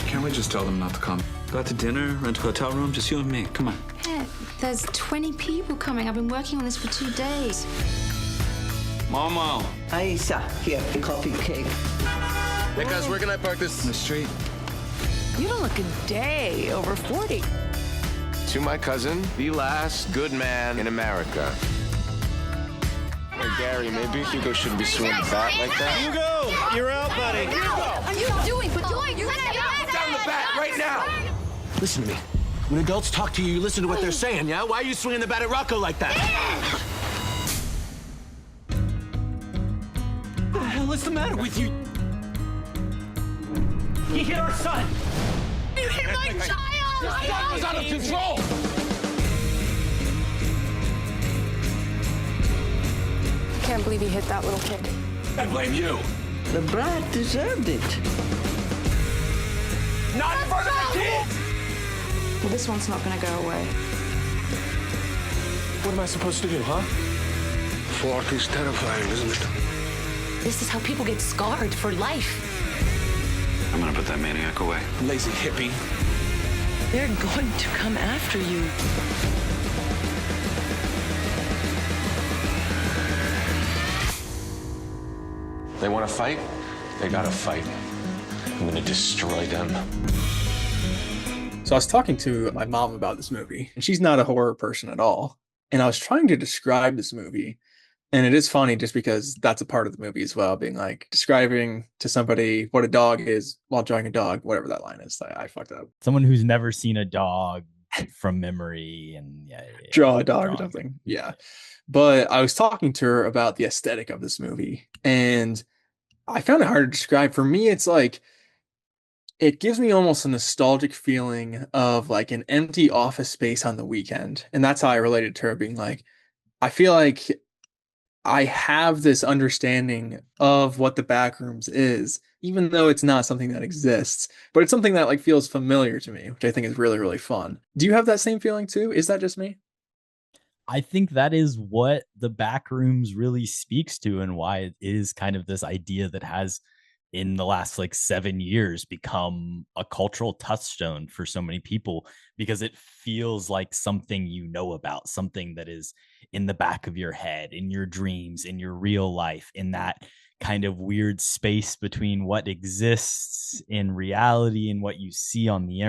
Can't we just tell them not to come? Go out to dinner, rent a hotel room, just you and me. Come on. Yeah, there's 20 people coming. I've been working on this for 2 days. Momo. Aisha, here, a coffee cake. Hey guys, where can I park this? In the street. You don't look a day over 40. To my cousin, the last good man in America. Hey Gary, maybe Hugo shouldn't be swinging the bat like that. Hugo, you're out, buddy. What are you doing? You're Down the bat right now! Listen to me. When adults talk to you, you listen to what they're saying, yeah? Why are you swinging the bat at Rocco like that? What the hell is the matter with you? He hit our son! You hit my child! Your son was out of control! I can't believe he hit that little kid. I blame you! The brat deserved it. Not in front of the kids! Well, this one's not gonna go away. What am I supposed to do, huh? Fork is terrifying, isn't it? This is how people get scarred for life. I'm gonna put that maniac away. Lazy hippie. They're going to come after you. They want to fight? They gotta fight. I'm gonna destroy them. So I was talking to my mom about this movie, and she's not a horror person at all. And I was trying to describe this movie, and it is funny just because that's a part of the movie as well, being like describing to somebody what a dog is while drawing a dog, whatever that line is. I fucked up. Someone who's never seen a dog from memory and Draw a dog or something. Yeah. But I was talking to her about the aesthetic of this movie, and I found it hard to describe. For me, it's like, it gives me almost a nostalgic feeling of like an empty office space on the weekend. And that's how I related to her, being like, I feel like I have this understanding of what the Backrooms is, even though it's not something that exists, but it's something that like feels familiar to me, which I think is really, really fun. Do you have that same feeling too? Is that just me? I think that is what the Backrooms really speaks to, and why it is kind of this idea that has in the last like 7 years become a cultural touchstone for so many people, because it feels like something you know about, something that is in the back of your head, in your dreams, in your real life, in that kind of weird space between what exists in reality and what you see on the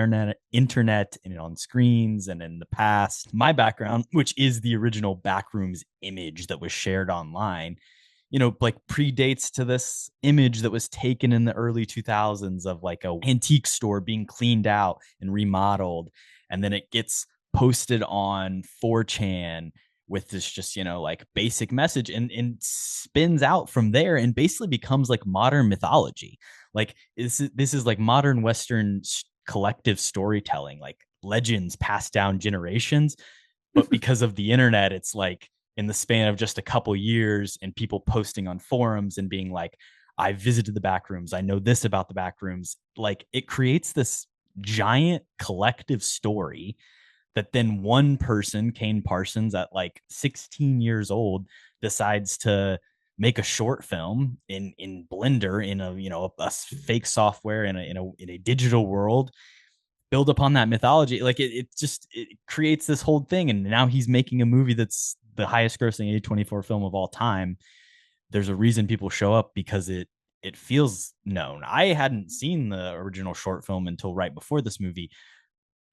internet and on screens and in the past. My background, which is the original Backrooms image that was shared online, like predates to this image that was taken in the early 2000s of like a antique store being cleaned out and remodeled. And then it gets posted on 4chan with this just, like basic message and spins out from there and basically becomes like modern mythology. Like this is like modern Western collective storytelling, like legends passed down generations. But because of the internet, it's like in the span of just a couple years and people posting on forums and being like, I visited the Backrooms, I know this about the Backrooms. Like it creates this giant collective story that then one person, Kane Parsons, at like 16 years old, decides to make a short film in Blender, in a fake software in a digital world, build upon that mythology. Like it creates this whole thing, and now he's making a movie that's the highest grossing A24 film of all time. There's a reason people show up, because it feels known. I hadn't seen the original short film until right before this movie.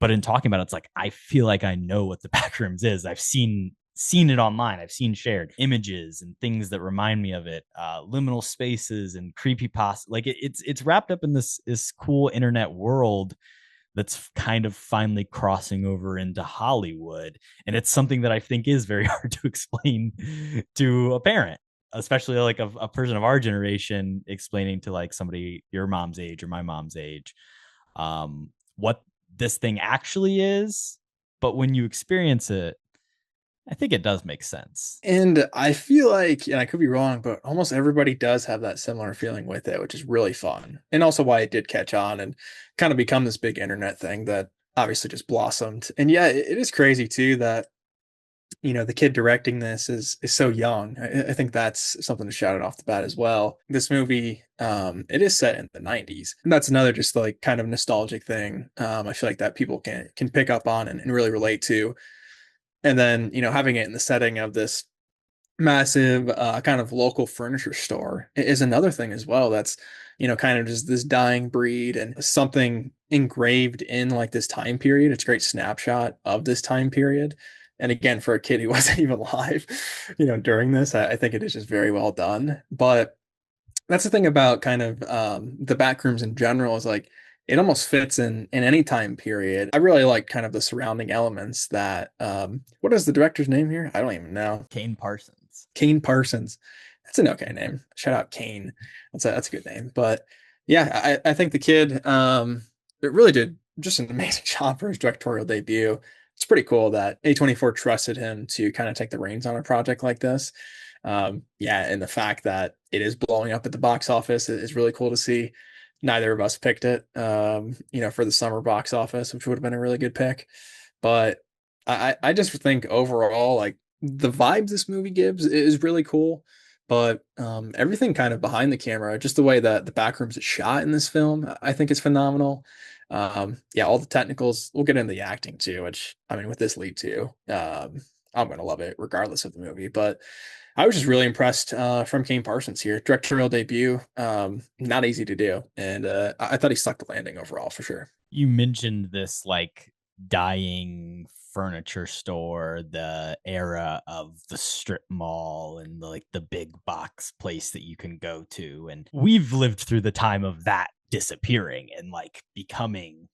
But in talking about it, it's like, I feel like I know what the Backrooms is. I've seen it online. I've seen shared images and things that remind me of it, liminal spaces and creepypasta. Like it's wrapped up in this cool internet world that's kind of finally crossing over into Hollywood. And it's something that I think is very hard to explain to a parent, especially like a person of our generation, explaining to like somebody your mom's age or my mom's age, what this thing actually is. But when you experience it, I think it does make sense. And I feel like, and I could be wrong, but almost everybody does have that similar feeling with it, which is really fun. And also why it did catch on and kind of become this big internet thing that obviously just blossomed. And yeah, it is crazy too that the kid directing this is so young. I think that's something to shout it off the bat as well. This movie, it is set in the 90s, and that's another just like kind of nostalgic thing. I feel like that people can pick up on and really relate to. And then, having it in the setting of this massive kind of local furniture store is another thing as well. That's, kind of just this dying breed and something engraved in like this time period. It's a great snapshot of this time period. And again, for a kid who wasn't even alive, during this, I think it is just very well done. But that's the thing about kind of the Backrooms in general is like it almost fits in any time period. I really like kind of the surrounding elements that what is the director's name here? I don't even know. Kane Parsons. Kane Parsons. That's an okay name. Shout out Kane. That's a good name. But yeah, I think the kid it really did just an amazing job for his directorial debut. It's pretty cool that A24 trusted him to kind of take the reins on a project like this. Yeah, and the fact that it is blowing up at the box office is really cool to see. Neither of us picked it, for the summer box office, which would have been a really good pick. But I just think overall, like the vibe this movie gives is really cool. But everything kind of behind the camera, just the way that the Backrooms is shot in this film, I think is phenomenal. Yeah, all the technicals. We'll get into the acting too, which I mean, with this lead too, I'm gonna love it regardless of the movie. But I was just really impressed from Kane Parsons here. Directorial debut, not easy to do, and I thought he stuck the landing overall for sure. You mentioned this like dying furniture store, the era of the strip mall and the big box place that you can go to, and we've lived through the time of that disappearing and like becoming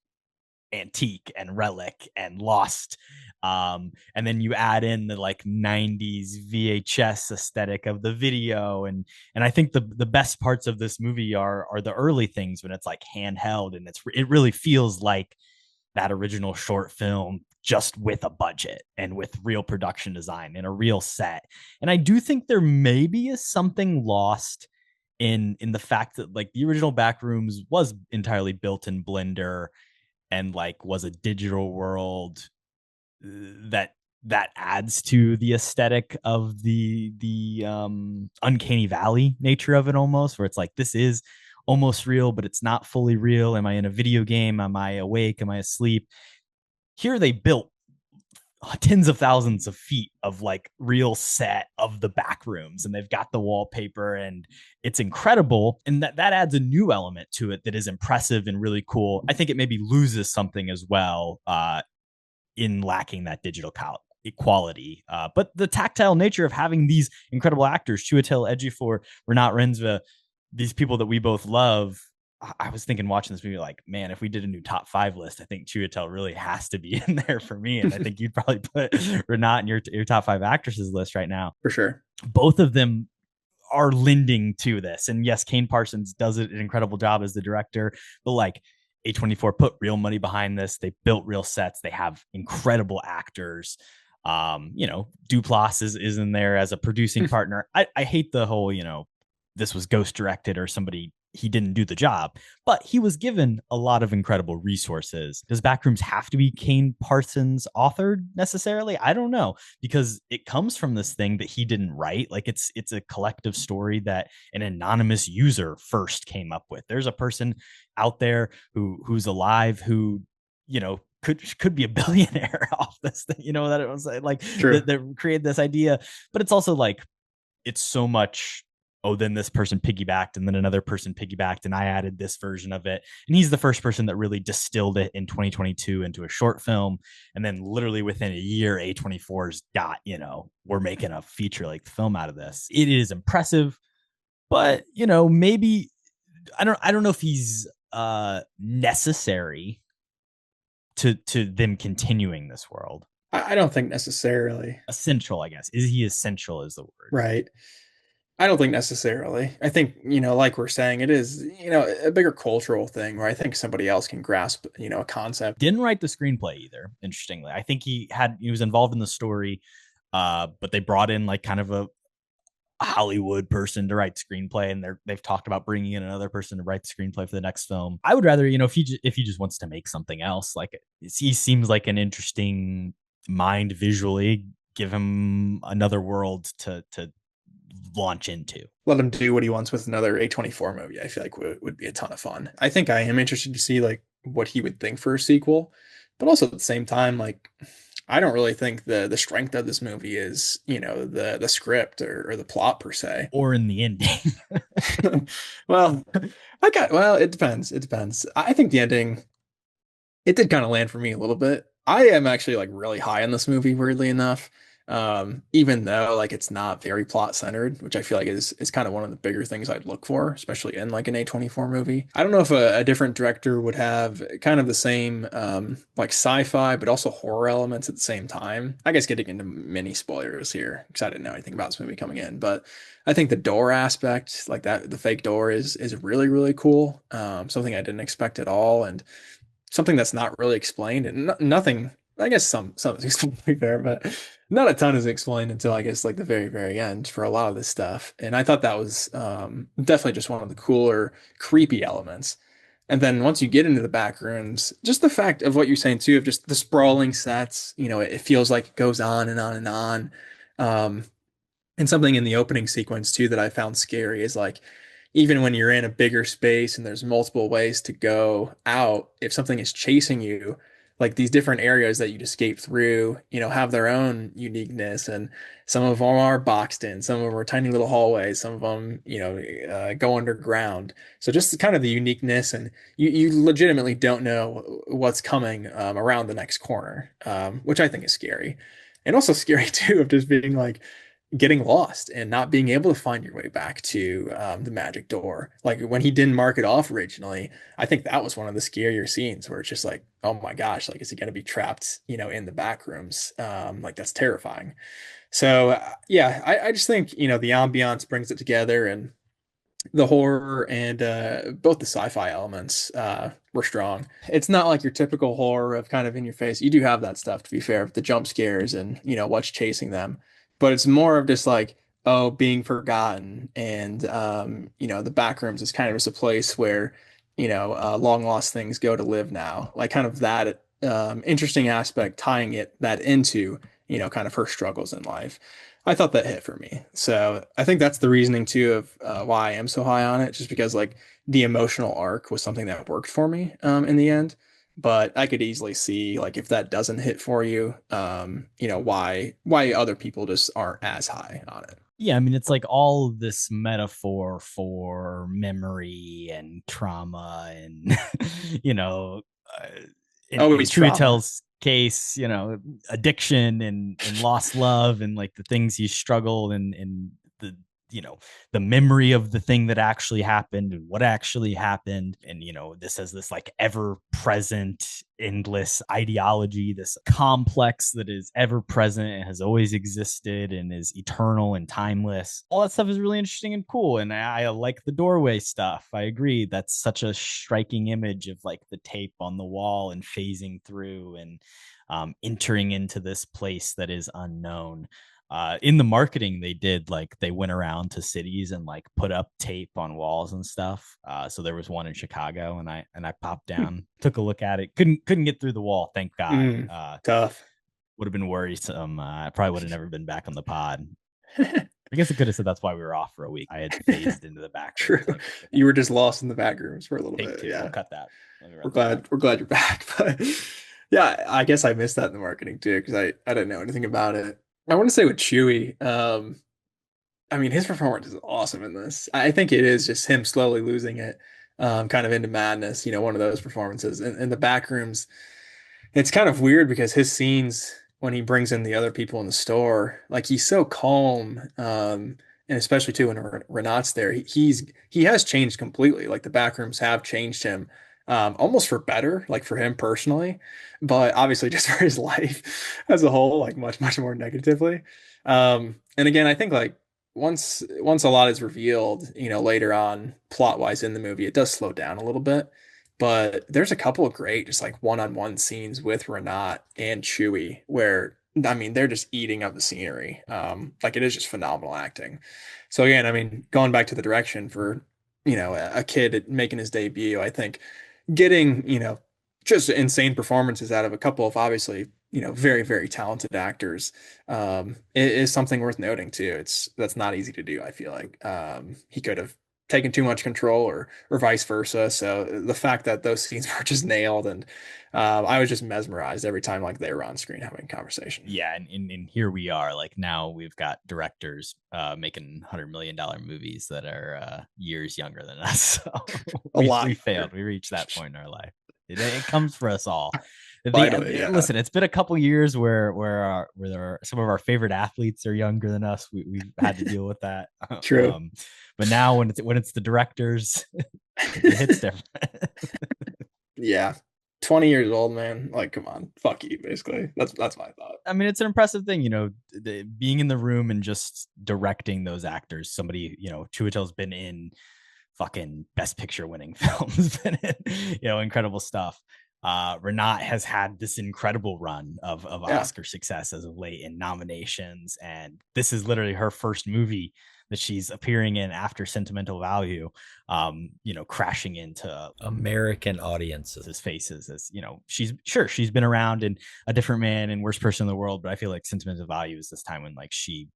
antique and relic and lost. And then you add in the like 90s VHS aesthetic of the video, and I think the best parts of this movie are the early things when it's like handheld, and it really feels like that original short film, just with a budget and with real production design and a real set. And I do think there maybe is something lost in the fact that like the original Backrooms was entirely built in Blender and like was a digital world that adds to the aesthetic of the uncanny valley nature of it, almost, where it's like this is almost real but it's not fully real. Am I in a video game? Am I awake? Am I asleep? Here they built tens of thousands of feet of like real set of the Backrooms, and they've got the wallpaper, and it's incredible, and that adds a new element to it that is impressive and really cool. I think it maybe loses something as well in lacking that digital equality, but the tactile nature of having these incredible actors, Chiwetel Ejiofor, Renat Rensva, these people that we both love. I was thinking watching this movie, like, man, if we did a new top 5 list, I think Chiwetel really has to be in there for me. And I think you'd probably put Renat in your top 5 actresses list right now. For sure. Both of them are lending to this. And yes, Kane Parsons does an incredible job as the director, but like A24 put real money behind this. They built real sets. They have incredible actors. Duplass is in there as a producing partner. I hate the whole, this was ghost directed or somebody, he didn't do the job, but he was given a lot of incredible resources. Does Backrooms have to be Kane Parsons authored necessarily? I don't know, because it comes from this thing that he didn't write. Like it's a collective story that an anonymous user first came up with. There's a person out there who's alive who, could be a billionaire off this thing, that it was like that created this idea. But it's also like, it's so much, oh, then this person piggybacked and then another person piggybacked and I added this version of it. And he's the first person that really distilled it in 2022 into a short film. And then literally within a year, A24's got, we're making a feature length film out of this. It is impressive, but maybe I don't know if he's necessary to them continuing this world. I don't think necessarily. Essential, I guess. Is he essential is the word. Right. I don't think necessarily. I think, like we're saying, it is, a bigger cultural thing where I think somebody else can grasp, a concept. Didn't write the screenplay either, interestingly. I think he was involved in the story, but they brought in like kind of a Hollywood person to write screenplay, and they've talked about bringing in another person to write the screenplay for the next film. I would rather, if he just wants to make something else, like he seems like an interesting mind visually, give him another world to launch into. Let him do what he wants with another A24 movie. I feel like would be a ton of fun. I think I am interested to see like what he would think for a sequel, but also at the same time, like I don't really think the strength of this movie is, the script or the plot per se. Or in the ending. Well, it depends. It depends. I think the ending, it did kind of land for me a little bit. I am actually like really high on this movie, weirdly enough. Even though like it's not very plot centered, which I feel like is kind of one of the bigger things I'd look for, especially in like an A24 movie. I don't know if a different director would have kind of the same like sci-fi, but also horror elements at the same time. I guess getting into mini spoilers here because I didn't know anything about this movie coming in, but I think the door aspect, like that, the fake door is really, really cool. Something I didn't expect at all, and something that's not really explained, and nothing. I guess some is explained, to be fair, but not a ton is explained until I guess like the very, very end for a lot of this stuff. And I thought that was definitely just one of the cooler, creepy elements. And then once you get into the back rooms, just the fact of what you're saying too, of just the sprawling sets, it feels like it goes on and on and on. Um, and something in the opening sequence too that I found scary is like, even when you're in a bigger space and there's multiple ways to go out, if something is chasing you, like these different areas that you'd escape through, have their own uniqueness. And some of them are boxed in, some of them are tiny little hallways, some of them, go underground. So just kind of the uniqueness, and you legitimately don't know what's coming around the next corner, which I think is scary. And also scary too, of just being like, getting lost and not being able to find your way back to the magic door. Like when he didn't mark it off originally, I think that was one of the scarier scenes where it's just like, oh my gosh, like is he going to be trapped, in the back rooms? Like that's terrifying. So yeah, I just think, the ambiance brings it together, and the horror and both the sci-fi elements were strong. It's not like your typical horror of kind of in your face. You do have that stuff, to be fair, the jump scares and what's chasing them, but it's more of just like, oh, being forgotten. And the back rooms is kind of just a place where long lost things go to live now, like kind of that interesting aspect, tying that into kind of her struggles in life. I thought that hit for me. So I think that's the reasoning too of why I am so high on it, just because like the emotional arc was something that worked for me in the end. But I could easily see like if that doesn't hit for you, why other people just aren't as high on it. Yeah, I mean, it's like all this metaphor for memory and trauma and, in Chiwetel's case, addiction and lost love and like the things he struggled and the, the memory of the thing that actually happened and what actually happened. And, this has this like ever present, endless ideology, this complex that is ever present and has always existed and is eternal and timeless. All that stuff is really interesting and cool. And I like the doorway stuff. I agree. That's such a striking image of like the tape on the wall and phasing through and entering into this place that is unknown. In the marketing they did, like they went around to cities and like put up tape on walls and stuff. So there was one in Chicago, and I popped down, took a look at it. Couldn't get through the wall, thank God. Tough. Would have been worrisome. I probably would have never been back on the pod. I guess it could have said that's why we were off for a week. I had phased into the back. True. You were just lost in the back rooms for a little bit. Two. Yeah. We'll cut that. We're glad you're back. But yeah, I guess I missed that in the marketing too, because I didn't know anything about it. I want to say with Chewie, I mean, his performance is awesome in this. I think it is just him slowly losing it, kind of into madness, one of those performances. In the back rooms, it's kind of weird because his scenes when he brings in the other people in the store, like he's so calm, and especially too when Renat's there, he has changed completely. Like the back rooms have changed him, almost for better, like for him personally, but obviously just for his life as a whole, like much, much more negatively. And again, I think like once a lot is revealed, later on plot wise in the movie, it does slow down a little bit, but there's a couple of great, just like one-on-one scenes with Renat and Chewie where, I mean, they're just eating up the scenery. Like it is just phenomenal acting. So again, I mean, going back to the direction for, a kid making his debut, I think getting, just insane performances out of a couple of obviously, very, very talented actors, it is something worth noting too. That's not easy to do. I feel like he could have taken too much control or vice versa. So the fact that those scenes were just nailed, and I was just mesmerized every time like they were on screen having a conversation. Yeah, and here we are. Like now we've got directors making $100 million movies that are years younger than us. So we failed. We reached that point in our life. It comes for us all. Finally, yeah. Listen, it's been a couple years where some of our favorite athletes are younger than us. We've had to deal with that. True. But now when it's the directors, it hits different. Yeah. 20 years old, man. Like, come on, fuck you, basically. That's my thought. I mean, it's an impressive thing, being in the room and just directing those actors. Somebody, Chiwetel's been in fucking Best Picture winning films, been in, incredible stuff. Renat has had this incredible run of Oscar success as of late in nominations, and this is literally her first movie that she's appearing in after Sentimental Value, crashing into American audiences. His faces, as she's been around in A Different Man and Worst Person in the World, but I feel like Sentimental Value is this time when like she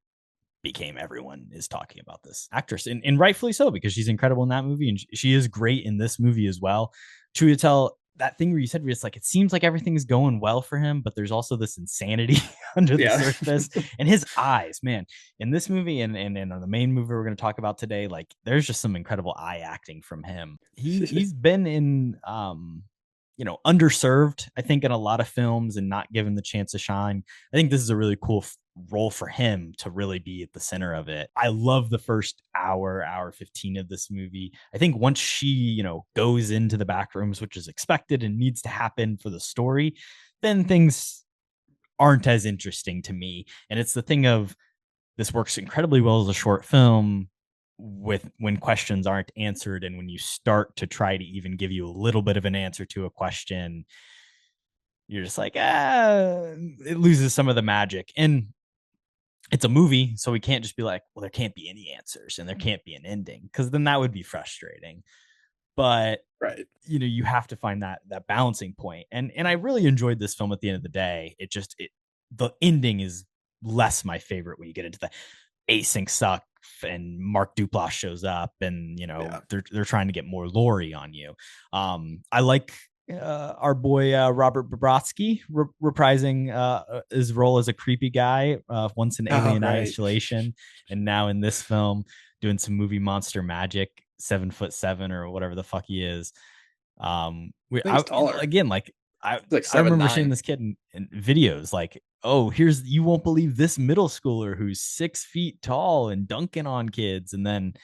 became, everyone is talking about this actress, and rightfully so, because she's incredible in that movie, and she is great in this movie as well. Chiwetel, that thing where you said, it's like, it seems like everything's going well for him, but there's also this insanity under the surface. And his eyes, man, in this movie and on the main movie we're going to talk about today, like there's just some incredible eye acting from him. He's been in, underserved, I think, in a lot of films and not given the chance to shine. I think this is a really cool role for him to really be at the center of it. I love the first hour 15 of this movie. I think once she, goes into the back rooms, which is expected and needs to happen for the story, then things aren't as interesting to me. And it's the thing of, this works incredibly well as a short film with when questions aren't answered, and when you start to try to even give you a little bit of an answer to a question, you're just like, it loses some of the magic. And it's a movie, so we can't just be like, well, there can't be any answers and there can't be an ending, because then that would be frustrating. But right, you have to find that balancing point. And I really enjoyed this film at the end of the day. The ending is less my favorite when you get into the async suck and Mark Duplass shows up, and they're trying to get more Laurie on you. I like our boy Robert Bobrovsky reprising his role as a creepy guy once in Alien Isolation, and now in this film doing some movie monster magic, 7'7" or whatever the fuck he is. Again, like I remember seeing this kid in videos, like, oh, you won't believe this middle schooler who's 6 feet tall and dunking on kids, and then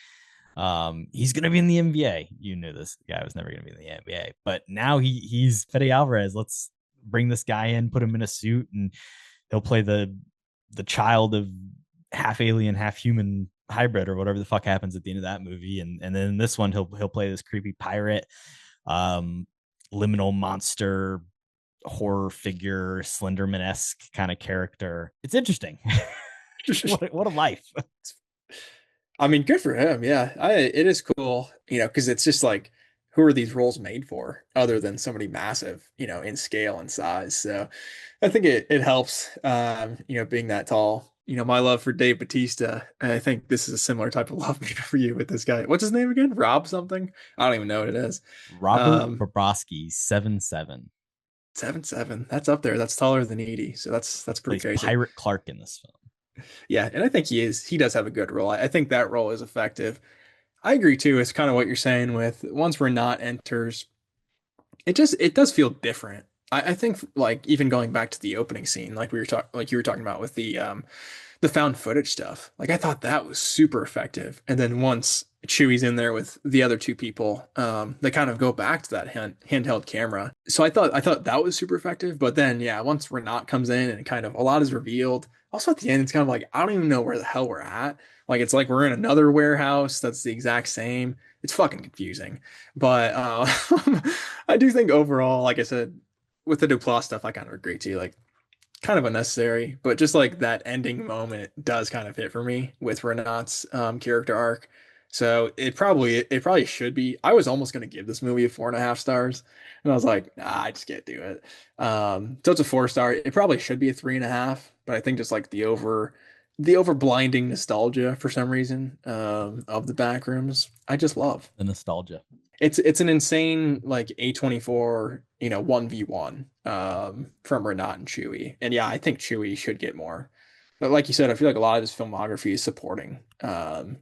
he's gonna be in the NBA. You knew this guy was never gonna be in the NBA, but now he's Fede Alvarez. Let's bring this guy in, put him in a suit, and he'll play the child of half alien, half human hybrid, or whatever the fuck happens at the end of that movie. And then in this one, he'll play this creepy pirate, liminal monster, horror figure, Slenderman-esque kind of character. It's interesting. what a life. I mean, good for him. Yeah, it is cool, because it's just like, who are these roles made for other than somebody massive, in scale and size? So I think it helps, being that tall. My love for Dave Bautista, and I think this is a similar type of love for you with this guy. What's his name again? Rob something? I don't even know what it is. Robert Bobrovsky, 7'7". 7'7". That's up there. That's taller than Edie. So that's pretty crazy. Pirate Clark in this film. Yeah, and I think he does have a good role. I think that role is effective. I agree too. It's kind of what you're saying with once Renat enters, it does feel different. I think, like, even going back to the opening scene, like you were talking about with the found footage stuff, like I thought that was super effective. And then once Chewie's in there with the other two people, they kind of go back to that handheld camera. So I thought that was super effective. But then, yeah, once Renat comes in and kind of a lot is revealed. Also at the end, it's kind of like, I don't even know where the hell we're at. Like, it's like we're in another warehouse that's the exact same. It's fucking confusing. But I do think overall, like I said, with the Duplass stuff, I kind of agree too. Like, kind of unnecessary, but just like that ending moment does kind of hit for me with Renat's character arc. So it probably should be. I was almost gonna give this movie a 4.5 stars, and I was like, nah, I just can't do it. So it's a 4 star. It probably should be a 3.5, but I think just like the over blinding nostalgia for some reason of the Backrooms, I just love. The nostalgia. It's an insane like A24, 1v1 from Renat and Chewie. And yeah, I think Chewie should get more. But like you said, I feel like a lot of his filmography is supporting,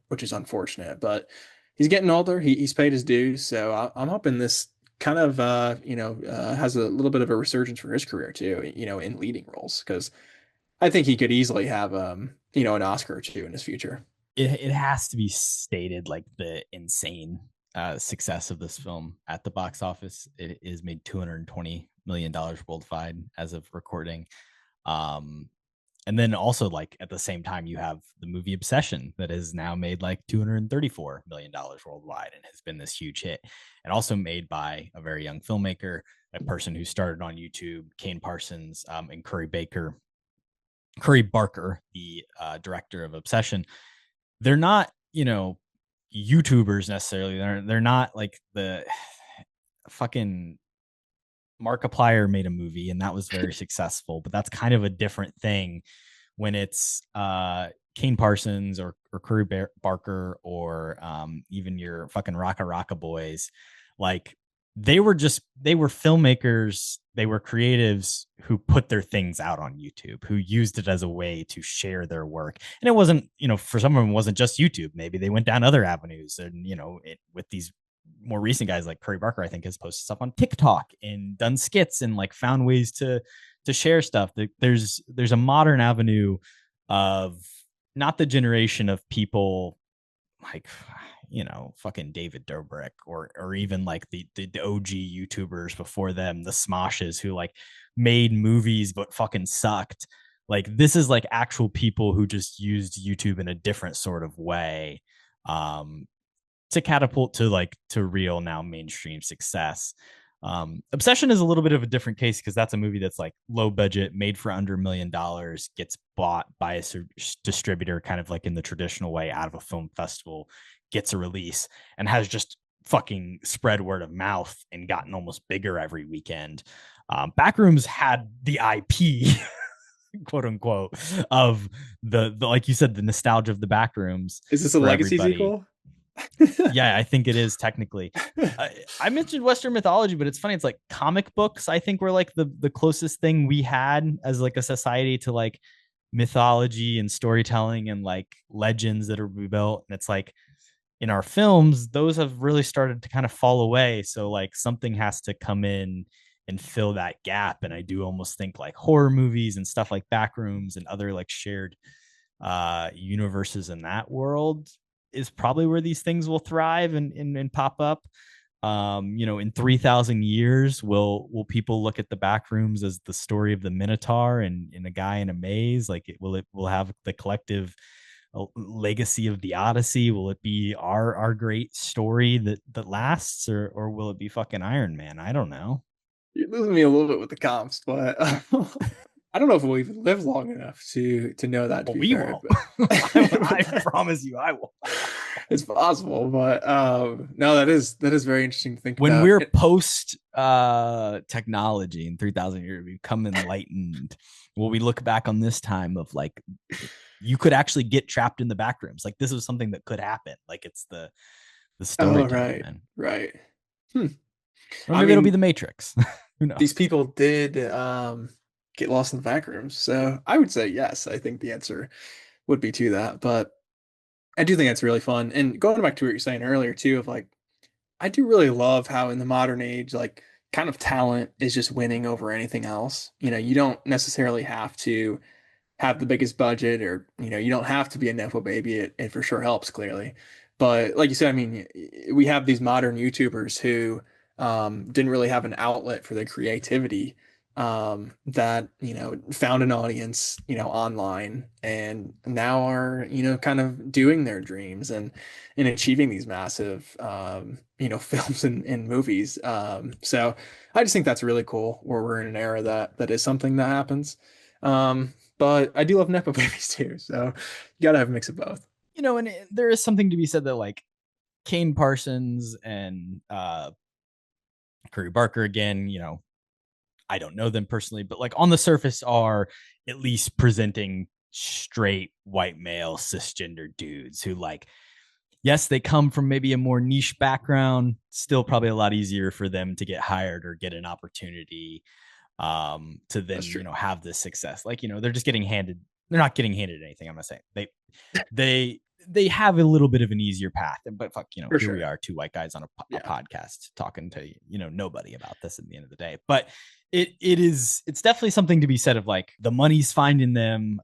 which is unfortunate. But he's getting older. He's paid his dues. So I'm hoping this kind of has a little bit of a resurgence for his career too, in leading roles, because I think he could easily have an Oscar or two in his future. It has to be stated, like, the insane success of this film at the box office. It is made $220 million worldwide as of recording. And then also, like, at the same time, you have the movie Obsession that has now made like $234 million worldwide and has been this huge hit. And also made by a very young filmmaker, a person who started on YouTube, Kane Parsons, and Curry Barker, the director of Obsession. They're not, YouTubers necessarily. They're not like the fucking Markiplier made a movie and that was very successful, but that's kind of a different thing when it's Kane Parsons or Curry Barker or even your fucking Raka Raka boys. Like, they were filmmakers, they were creatives who put their things out on YouTube, who used it as a way to share their work. And it wasn't, for some of them, it wasn't just YouTube. Maybe they went down other avenues. And, with these more recent guys like Curry Barker, I think, has posted stuff on TikTok and done skits and like found ways to share stuff. There's a modern avenue of not the generation of people like, fucking David Dobrik or even like the OG YouTubers before them, the Smoshes, who like made movies but fucking sucked. Like, this is like actual people who just used YouTube in a different sort of way to catapult to real now mainstream success. Obsession is a little bit of a different case because that's a movie that's like low budget, made for under $1 million, gets bought by a distributor, kind of like in the traditional way, out of a film festival, gets a release, and has just fucking spread word of mouth and gotten almost bigger every weekend. Backrooms had the IP, quote unquote, of the like you said, the nostalgia of the Backrooms. Is this a legacy sequel? Yeah, I think it is technically. I mentioned Western mythology, but it's funny. It's like comic books, I think, were like the closest thing we had as like a society to like mythology and storytelling and like legends that are rebuilt. And it's like, in our films, those have really started to kind of fall away. So like something has to come in and fill that gap. And I do almost think like horror movies and stuff like Backrooms and other like shared universes in that world is probably where these things will thrive and pop up. In 3,000 years, will people look at the Backrooms as the story of the Minotaur and a guy in a maze? Like, it will have the collective legacy of the Odyssey? Will it be our great story that lasts, or will it be fucking Iron Man? I don't know. You're losing me a little bit with the comps, but I don't know if we'll even live long enough to know that. Well, we won't. I promise you, I will. It's possible, but no, that is very interesting to think when about. We're post technology in 3,000 years, we become enlightened. Will we look back on this time of like, you could actually get trapped in the Backrooms? Like, this was something that could happen. Like, it's the story. Oh, right, man. Right. Or maybe it'll be the Matrix. Who knows? These people did get lost in the Backrooms, so I would say yes. I think the answer would be to that, but I do think that's really fun. And going back to what you're saying earlier too, of like, I do really love how in the modern age, like, kind of talent is just winning over anything else. You don't necessarily have to have the biggest budget, or you don't have to be a nepo baby. It for sure helps, clearly, but like you said, I mean, we have these modern YouTubers who didn't really have an outlet for their creativity, that found an audience online, and now are kind of doing their dreams and achieving these massive films and movies. So I just think that's really cool, where we're in an era that is something that happens. But I do love nepo babies too, so you gotta have a mix of both. And there is something to be said that, like, Kane Parsons and Curry Barker again, I don't know them personally, but like on the surface are at least presenting straight white male cisgender dudes who like, yes, they come from maybe a more niche background, still probably a lot easier for them to get hired or get an opportunity to then, have this success. Like, they're just they're not getting handed anything. I'm not saying they have a little bit of an easier path, but fuck, here we are, two white guys on a podcast talking to, nobody about this at the end of the day. But it's definitely something to be said of like the money's finding them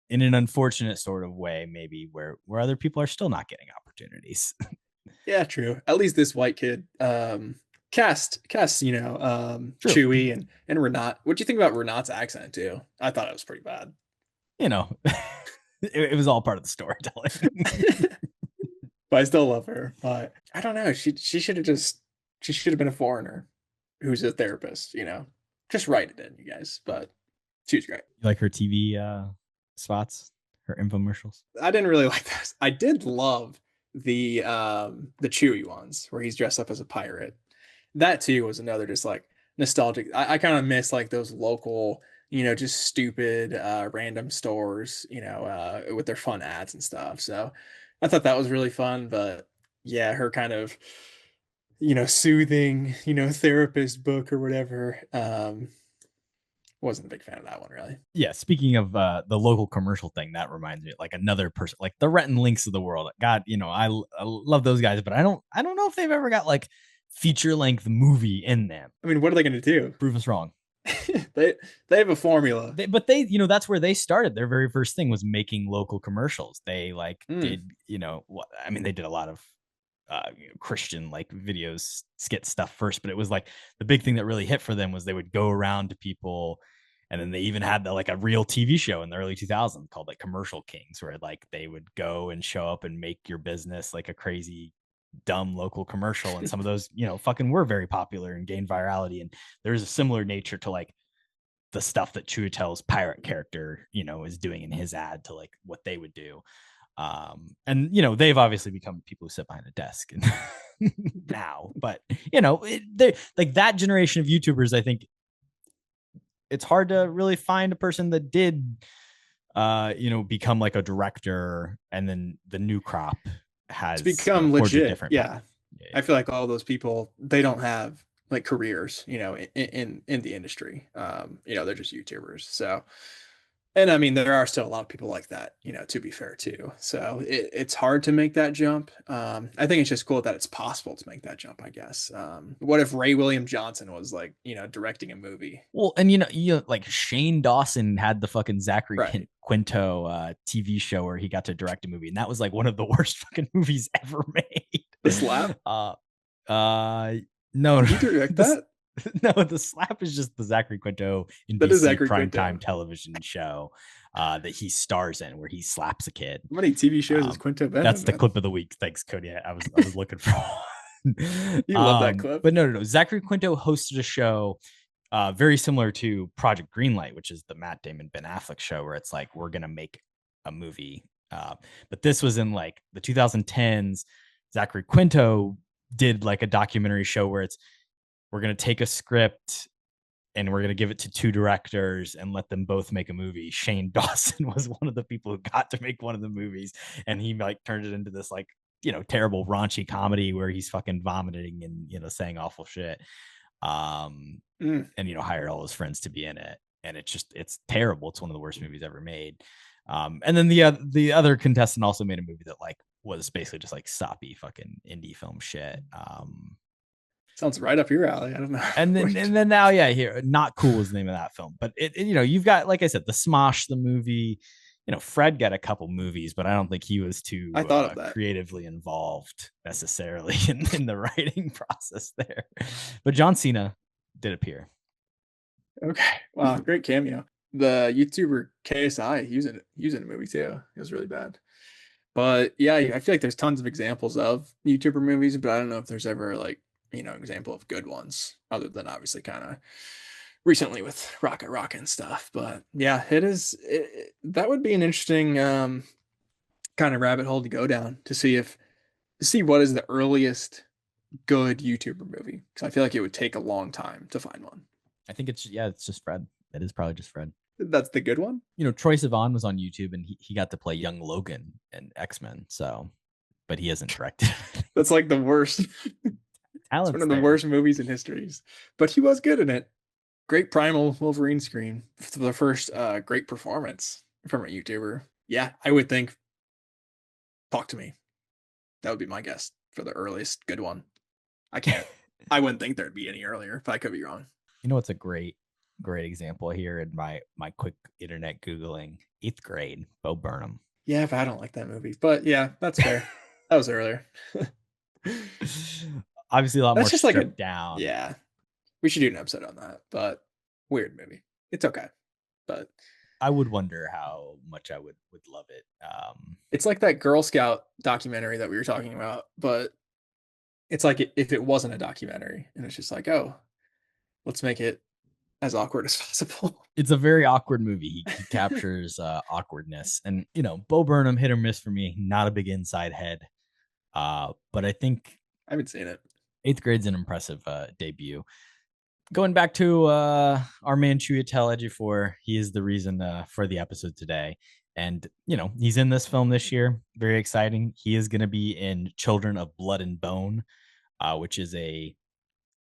in an unfortunate sort of way, maybe where other people are still not getting opportunities. Yeah, true. At least this white kid, cast, Chewie and Renat. What do you think about Renat's accent too? I thought it was pretty bad. It was all part of the storytelling. But I still love her. But I don't know. She should have been a foreigner who's a therapist, Just write it in, you guys. But she was great. You like her TV spots, her infomercials? I didn't really like those. I did love the Chewie ones where he's dressed up as a pirate. That too was another just like nostalgic. I kind of miss like those local, just stupid random stores, with their fun ads and stuff. So I thought that was really fun. But yeah, her kind of, soothing, therapist book or whatever. Wasn't a big fan of that one, really. Yeah, speaking of the local commercial thing, that reminds me of like another person, like the Rhett and Links of the world. God, I love those guys, but I don't know if they've ever got like feature length movie in them. I mean, what are they going to do? Prove us wrong. they have a formula. But that's where they started. Their very first thing was making local commercials. They did, they did a lot of Christian like videos, skit stuff first, but it was like the big thing that really hit for them was they would go around to people. And then they even had like a real TV show in the early 2000s called like Commercial Kings, where like they would go and show up and make your business like a crazy, dumb local commercial. And some of those, fucking were very popular and gained virality. And there's a similar nature to like the stuff that Chiwetel's pirate character, is doing in his ad to like what they would do. And they've obviously become people who sit behind a desk and now, but they're like that generation of YouTubers. I think it's hard to really find a person that did, become like a director, and then the new crop has become legit. Yeah. I feel like all those people, they don't have like careers, in the industry. They're just YouTubers. So, and I mean, there are still a lot of people like that, to be fair too. So it's hard to make that jump. I think it's just cool that it's possible to make that jump, I guess. What if Ray William Johnson was like, directing a movie? Well, and like Shane Dawson had the fucking Zachary Quinto TV show where he got to direct a movie, and that was like one of the worst fucking movies ever made. The Slap? No. Did you direct that? No, The Slap is just the Zachary Quinto NBC primetime television show that he stars in, where he slaps a kid. How many TV shows has Quinto been? That's the clip of the week. Thanks, Kody. I was looking for one. You love that clip. But no. Zachary Quinto hosted a show very similar to Project Greenlight, which is the Matt Damon Ben Affleck show, where it's like, we're gonna make a movie. But this was in like the 2010s. Zachary Quinto did like a documentary show where we're going to take a script and we're going to give it to two directors and let them both make a movie. Shane Dawson was one of the people who got to make one of the movies, and he like turned it into this like, terrible raunchy comedy where he's fucking vomiting and, saying awful shit. And, hired all his friends to be in it. And it's terrible. It's one of the worst movies ever made. And then the other contestant also made a movie that like was basically just like soppy fucking indie film shit. Sounds right up your alley. I don't know. And then now, here, Not Cool is the name of that film. But it you've got, like I said, the Smosh, the movie. Fred got a couple movies, but I don't think he was too creatively involved necessarily in the writing process there. But John Cena did appear. Okay, wow, great cameo. The YouTuber KSI, he was in a movie too. It was really bad. But yeah, I feel like there's tons of examples of YouTuber movies, but I don't know if there's ever like, example of good ones, other than obviously kind of recently with Rocket and stuff. But yeah, that would be an interesting kind of rabbit hole to go down, to see if see what is the earliest good YouTuber movie, because I feel like it would take a long time to find one. I think it's just Fred. It is probably just Fred. That's the good one. You know, Troye Sivan was on YouTube and he got to play young Logan in X-Men. So, but he hasn't directed. That's like the worst. It's one of the worst movies in histories, but he was good in it. Great primal Wolverine scream for the first great performance from a YouTuber. Yeah, I would think. Talk to me. That would be my guess for the earliest good one. I wouldn't think there'd be any earlier, but I could be wrong. You know what's a great example here in my quick internet Googling? 8th Grade, Bo Burnham. Yeah, but I don't like that movie. But yeah, that's fair. That was earlier. Obviously a lot That's more just like stripped down. Yeah. We should do an episode on that, but weird movie. It's okay. But I would wonder how much I would love it. It's like that Girl Scout documentary that we were talking about, but it's like if it wasn't a documentary and it's just like, oh, let's make it as awkward as possible. It's a very awkward movie. He captures awkwardness, and you know, Bo Burnham, hit or miss for me. Not a big inside head, but I think I haven't seen it. 8th Grade's an impressive debut. Going back to our man Chiwetel Ejiofor, he is the reason for the episode today. And, you know, he's in this film this year. Very exciting. He is going to be in Children of Blood and Bone, which is a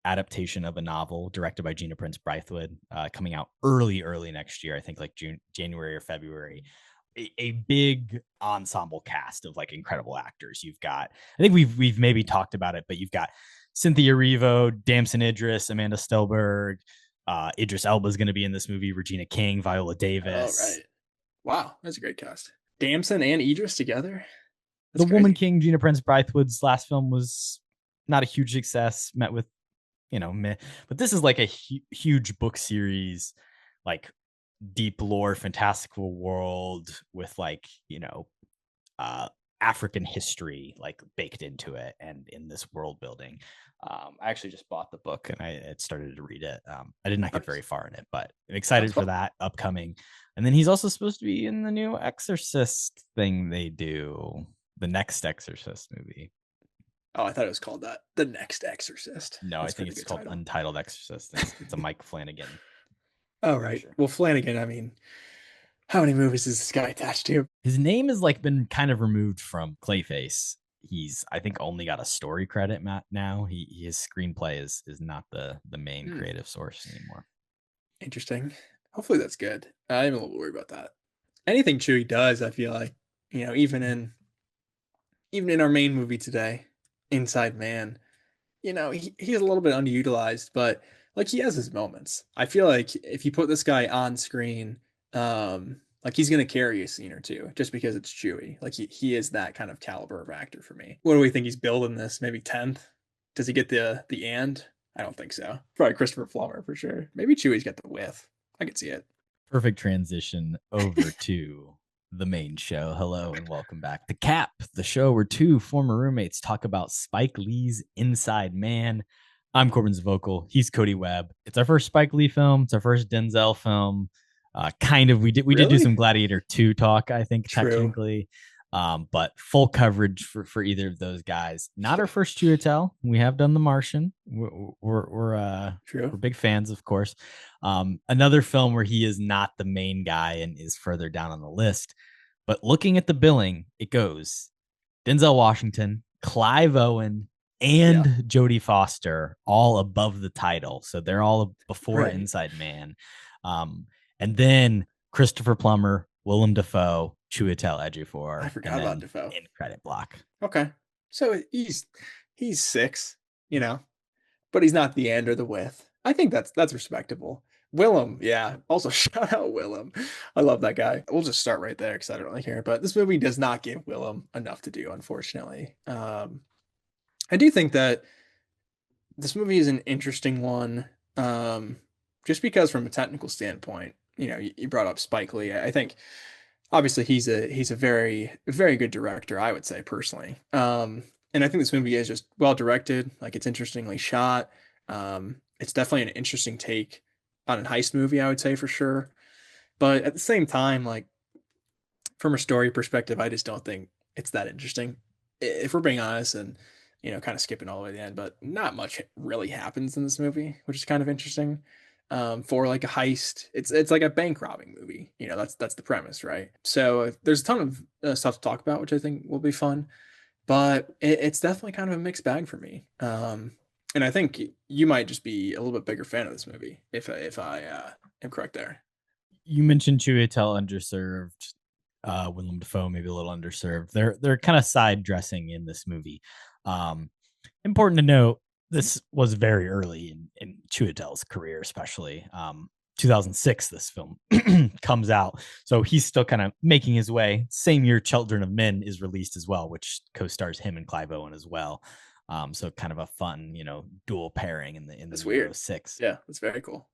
adaptation of a novel directed by Gina Prince Bythewood, coming out early next year. I think like January or February. A big ensemble cast of like incredible actors. You've got, I think we've maybe talked about it, but you've got Cynthia Erivo, Damson Idris, Amanda Stellberg, Idris Elba is going to be in this movie. Regina King, Viola Davis. Oh, right. Wow, that's a great cast. Damson and Idris together. That's the Woman King, Gina Prince Bythewood's last film was not a huge success. Met with, you know, meh. But this is like a huge book series, like deep lore, fantastical world with like, you know, African history like baked into it and in this world building. I actually just bought the book and I started to read it. I did not get very far in it, but I'm excited for that upcoming. And then he's also supposed to be in the new Exorcist thing they do, the next Exorcist movie. Oh, I thought it was called that. The Next Exorcist. No, I think it's called title. Untitled Exorcist. It's a Mike Flanagan. Oh, right. Sure. Well, Flanagan, I mean, how many movies is this guy attached to? His name has like been kind of removed from Clayface. He's, I think, only got a story credit now. His screenplay is not the main creative source anymore. Interesting. Hopefully that's good. I'm a little worried about that. Anything Chewie does, I feel like, you know, even in our main movie today, Inside Man, you know, he's a little bit underutilized, but like he has his moments. I feel like if you put this guy on screen, like he's gonna carry a scene or two just because it's Chewie. Like he is that kind of caliber of actor for me. What do we think he's building this? Maybe 10th? Does he get the and? I don't think so. Probably Christopher Plummer for sure. Maybe Chewie's got the width. I could see it. Perfect transition over to the main show. Hello and welcome back to KHAP, the show where two former roommates talk about Spike Lee's Inside Man. I'm Korbin Zvokel. He's Kody Webb. It's our first Spike Lee film. It's our first Denzel film. We did do some Gladiator 2 talk, I think. True. Technically, but full coverage for either of those guys. Not our first Chiwetel. We have done The Martian. We're big fans, of course. Another film where he is not the main guy and is further down on the list. But looking at the billing, it goes Denzel Washington, Clive Owen, and Jodie Foster all above the title. So they're all before Inside Man. And then Christopher Plummer, Willem Dafoe, Chiwetel Ejiofor. I forgot about Dafoe. In credit block. Okay. So he's 6, you know, but he's not the end or the width. I think that's respectable. Willem, yeah. Also, shout out Willem. I love that guy. We'll just start right there because I don't really care. But this movie does not give Willem enough to do, unfortunately. I do think that this movie is an interesting one, just because from a technical standpoint, you know, you brought up Spike Lee. I think obviously he's a very, very good director, I would say personally. And I think this movie is just well directed. Like it's interestingly shot. It's definitely an interesting take on a heist movie, I would say for sure. But at the same time, like from a story perspective, I just don't think it's that interesting. if we're being honest and, kind of skipping all the way to the end, but not much really happens in this movie, which is kind of interesting. For like a heist, it's like a bank robbing movie. That's the premise, right? So there's a ton of stuff to talk about, which I think will be fun, but it's definitely kind of a mixed bag for me. And I think you might just be a little bit bigger fan of this movie if I am correct there. You mentioned Chiwetel underserved, Willem Dafoe maybe a little underserved. They're kind of side dressing in this movie. Um, Important to note, this was very early in Chiwetel's career, especially 2006. This film comes out, so he's still kind of making his way. Same year, Children of Men is released as well, which co-stars him and Clive Owen as well. So kind of a fun, dual pairing in the That's year weird. 06. Yeah, that's very cool.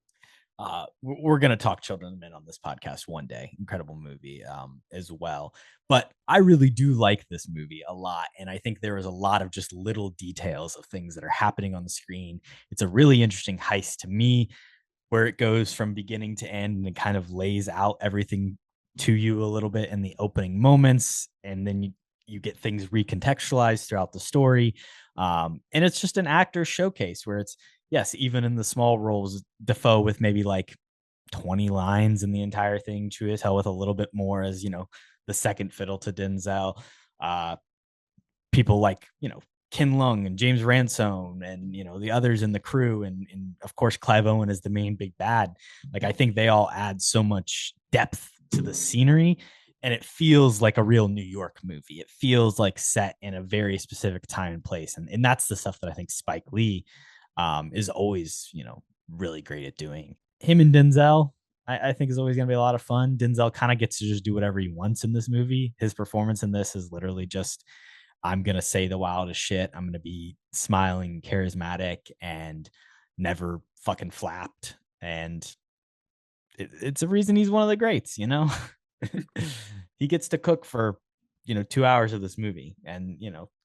We're going to talk Children of Men on this podcast one day. Incredible movie as well. But I really do like this movie a lot. And I think there is a lot of just little details of things that are happening on the screen. It's a really interesting heist to me, where it goes from beginning to end and it kind of lays out everything to you a little bit in the opening moments. And then you get things recontextualized throughout the story. And it's just an actor showcase where it's, yes, even in the small roles, Defoe with maybe like 20 lines in the entire thing, Chiwetel with a little bit more as, the second fiddle to Denzel. People like, Ken Lung and James Ransone and, the others in the crew. And of course, Clive Owen is the main big bad. Like, I think they all add so much depth to the scenery, and it feels like a real New York movie. It feels like set in a very specific time and place. And that's the stuff that I think Spike Lee is always, really great at doing. Him and Denzel, I think is always going to be a lot of fun. Denzel kind of gets to just do whatever he wants in this movie. His performance in this is literally just, I'm going to say the wildest shit. I'm going to be smiling, charismatic, and never fucking flapped. And it's a reason he's one of the greats, He gets to cook for, 2 hours of this movie and,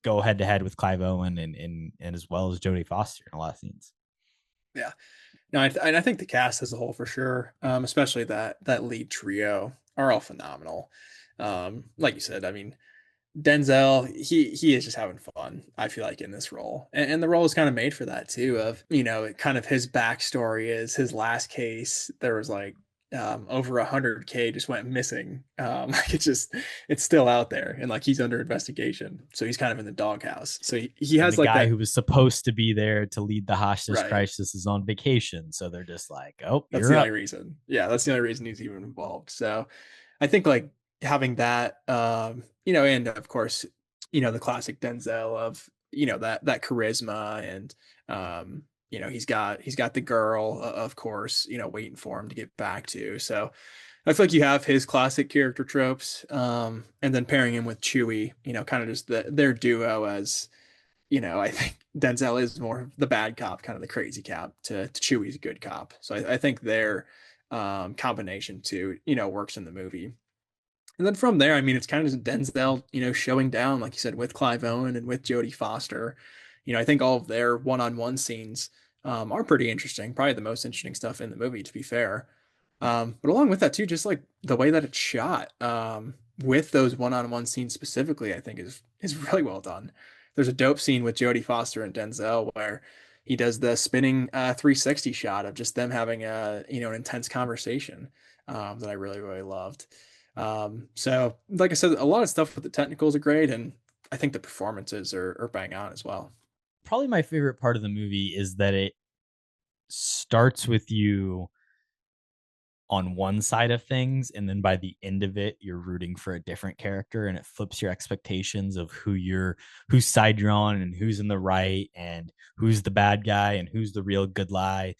go head to head with Clive Owen and as well as Jodie Foster in a lot of scenes. Yeah. No, I think the cast as a whole for sure, especially that lead trio, are all phenomenal. Like you said, I mean, Denzel, he is just having fun, I feel like, in this role. And the role is kind of made for that too, of, kind of his backstory is his last case. There was like over 100K just went missing. Like it's still out there, and like he's under investigation. So he's kind of in the doghouse. So he has the like guy that, who was supposed to be there to lead the hostage right. crisis is on vacation. So they're just like, oh, That's the only reason. Yeah, that's the only reason he's even involved. So I think like having that, and of course, the classic Denzel of, that charisma and, he's got the girl, of course, waiting for him to get back to. So I feel like you have his classic character tropes, and then pairing him with Chewie, kind of just their duo as, I think Denzel is more of the bad cop, kind of the crazy cop to Chewie's good cop. So I think their combination too, works in the movie. And then from there, I mean, it's kind of just Denzel, showing down, like you said, with Clive Owen and with Jodie Foster. I think all of their one-on-one scenes are pretty interesting. Probably the most interesting stuff in the movie, to be fair. But along with that too, just like the way that it's shot, with those one-on-one scenes specifically, I think is really well done. There's a dope scene with Jodie Foster and Denzel where he does the spinning 360 shot of just them having an intense conversation that I really, really loved. So like I said, a lot of stuff with the technicals are great, and I think the performances are bang on as well. Probably my favorite part of the movie is that it starts with you on one side of things, and then by the end of it, you're rooting for a different character, and it flips your expectations of whose side you're on and who's in the right and who's the bad guy and who's the real good lie.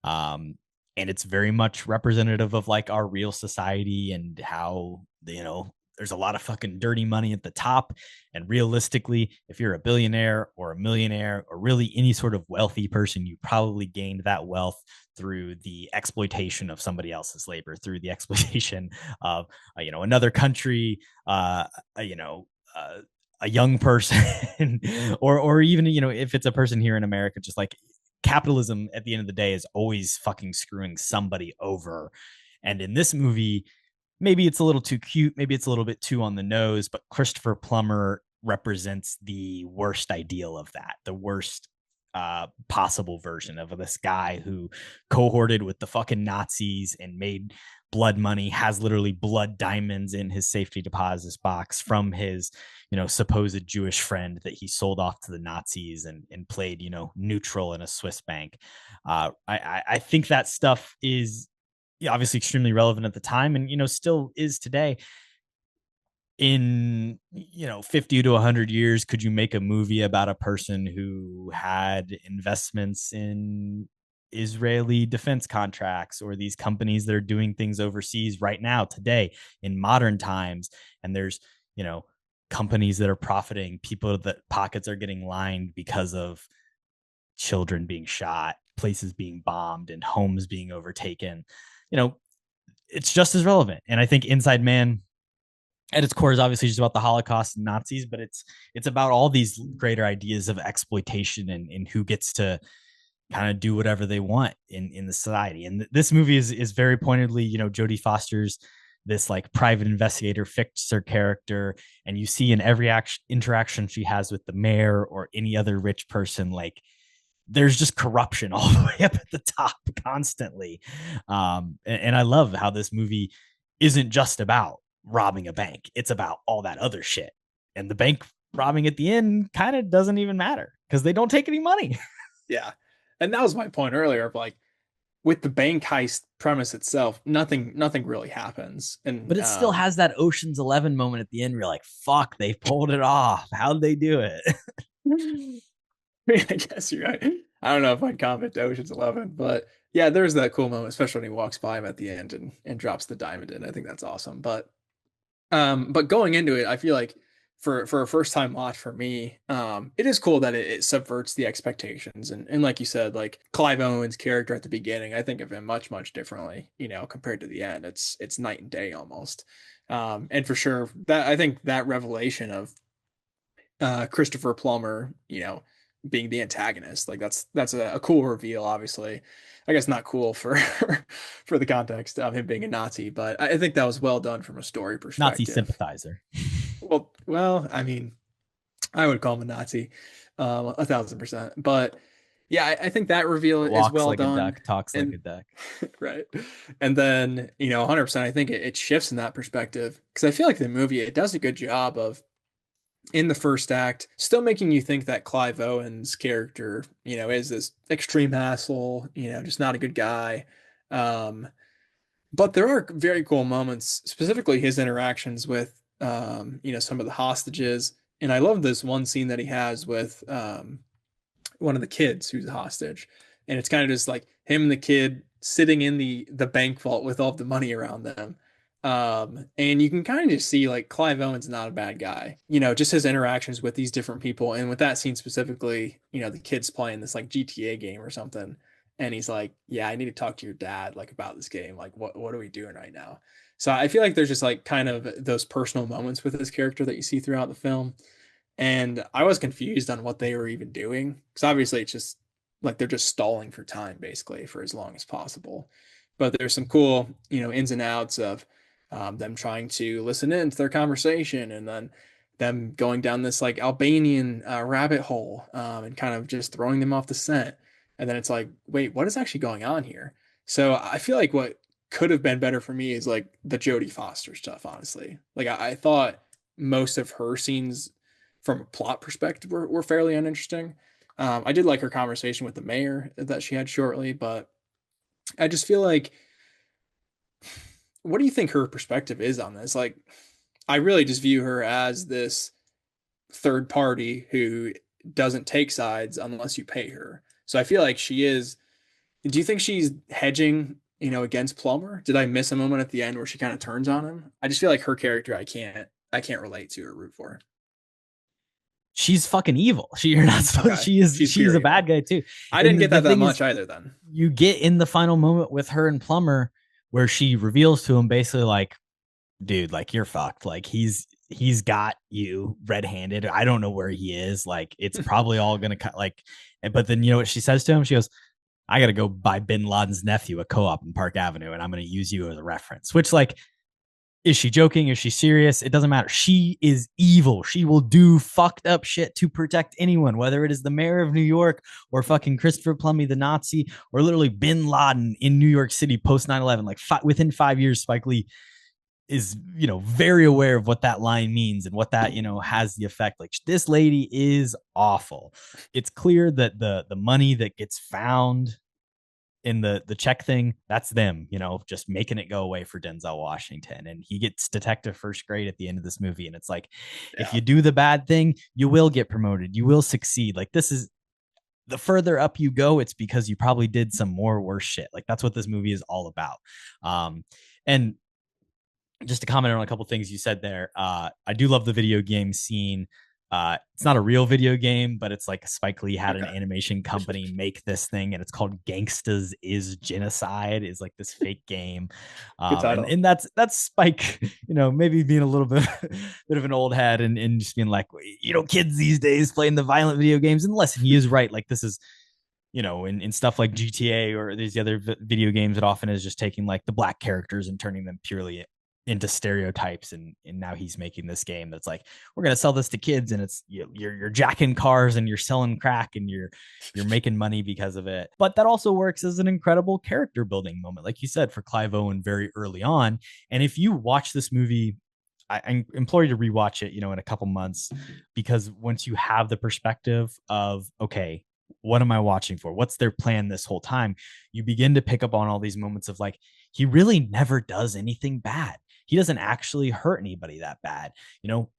And it's very much representative of like our real society and how, there's a lot of fucking dirty money at the top. And realistically, if you're a billionaire or a millionaire or really any sort of wealthy person, you probably gained that wealth through the exploitation of somebody else's labor, through the exploitation of, another country, a young person, or even, if it's a person here in America, just like capitalism at the end of the day is always fucking screwing somebody over. And in this movie, maybe it's a little too cute, maybe it's a little bit too on the nose, but Christopher Plummer represents the worst ideal of that, the worst possible version of this guy who cohorted with the fucking Nazis and made blood money, has literally blood diamonds in his safety deposit box from his, supposed Jewish friend that he sold off to the Nazis and played, neutral in a Swiss bank. I think that stuff is obviously extremely relevant at the time and, still is today. In 50 to 100 years, could you make a movie about a person who had investments in Israeli defense contracts or these companies that are doing things overseas right now today in modern times, and there's companies that are profiting, people that pockets are getting lined because of children being shot, places being bombed, and homes being overtaken? It's just as relevant. And I think Inside Man at its core is obviously just about the Holocaust and Nazis, but it's about all these greater ideas of exploitation and who gets to kind of do whatever they want in the society. And this movie is very pointedly, Jodie Foster's this like private investigator fixer character, and you see in every interaction she has with the mayor or any other rich person, like there's just corruption all the way up at the top constantly. And I love how this movie isn't just about robbing a bank. It's about all that other shit. And the bank robbing at the end kind of doesn't even matter because they don't take any money. Yeah. And that was my point earlier of like, with the bank heist premise itself, nothing really happens. But it still has that Ocean's 11 moment at the end where you're like, fuck, they pulled it off. How'd they do it? I guess you're right. I don't know if I'd comment to Ocean's 11, but yeah, there's that cool moment, especially when he walks by him at the end and drops the diamond in. I think that's awesome. But going into it, I feel like for a first time watch for me, it is cool that it subverts the expectations. And like you said, like Clive Owen's character at the beginning, I think of him much differently, compared to the end. It's night and day almost. And for sure that I think that revelation of Christopher Plummer, being the antagonist, like that's a cool reveal. Obviously, I guess not cool for for the context of him being a Nazi, but I think that was well done from a story perspective. Nazi sympathizer. Well, I mean, I would call him a Nazi, 1,000%. But yeah, I think that reveal is well like done. A duck, talks like a duck. Right. And then 100%. I think it shifts in that perspective because I feel like the movie, it does a good job of, in the first act, still making you think that Clive Owen's character, is this extreme asshole, just not a good guy. But there are very cool moments, specifically his interactions with, some of the hostages. And I love this one scene that he has with one of the kids who's a hostage. And it's kind of just like him and the kid sitting in the bank vault with all of the money around them. And you can kind of just see like Clive Owen's not a bad guy, just his interactions with these different people. And with that scene specifically, the kid's playing this like GTA game or something. And he's like, yeah, I need to talk to your dad, like about this game. Like, what are we doing right now? So I feel like there's just like kind of those personal moments with this character that you see throughout the film. And I was confused on what they were even doing. Cause obviously it's just like, they're just stalling for time basically for as long as possible. But there's some cool, ins and outs of, them trying to listen in to their conversation and then them going down this like Albanian rabbit hole and kind of just throwing them off the scent. And then it's like, wait, what is actually going on here? So I feel like what could have been better for me is like the Jodie Foster stuff, honestly. Like I thought most of her scenes from a plot perspective were fairly uninteresting. I did like her conversation with the mayor that she had shortly, but I just feel like, what do you think her perspective is on this? Like, I really just view her as this third party who doesn't take sides unless you pay her. So I feel like she is. Do you think she's hedging, against Plummer? Did I miss a moment at the end where she kind of turns on him? I just feel like her character, I can't relate to or root for. She's fucking evil. You're not supposed. Okay. She's a bad guy too. I didn't get that much either. Then you get in the final moment with her and Plummer, where she reveals to him basically like, dude, like you're fucked. Like he's got you red-handed. I don't know where he is. Like it's probably all going to cut like, but then what she says to him? She goes, I got to go buy Bin Laden's nephew a co-op in Park Avenue. And I'm going to use you as a reference, which like Is she joking? Is she serious? It doesn't matter. She is evil. She will do fucked up shit to protect anyone, whether it is the mayor of New York or fucking Christopher Plummy, the Nazi, or literally Bin Laden in New York City post 9/11. Like within 5 years, Spike Lee is, very aware of what that line means and what that, has the effect. Like, this lady is awful. It's clear that the money that gets found in the check thing, that's them, just making it go away for Denzel Washington. And he gets detective first grade at the end of this movie. And it's like, if you do the bad thing, you will get promoted. You will succeed. Like, this is, the further up you go, it's because you probably did some more worse shit. Like, that's what this movie is all about. And just to comment on a couple things you said there, I do love the video game scene. It's not a real video game, but it's like Spike Lee had an animation company make this thing, and it's called Gangstas is Genocide. Is like this fake game, and that's Spike, maybe being a little bit of an old head and just being like, kids these days playing the violent video games. And listen, he is right. Like, this is, in stuff like GTA or these other video games, it often is just taking like the black characters and turning them purely into stereotypes, and now he's making this game that's like, we're gonna sell this to kids, and it's you're jacking cars and you're selling crack and you're making money because of it. But that also works as an incredible character building moment, like you said, for Clive Owen very early on. And if you watch this movie, I implore you to rewatch it, in a couple months, because once you have the perspective of, okay, what am I watching for? What's their plan this whole time? You begin to pick up on all these moments of like, he really never does anything bad. He doesn't actually hurt anybody that bad.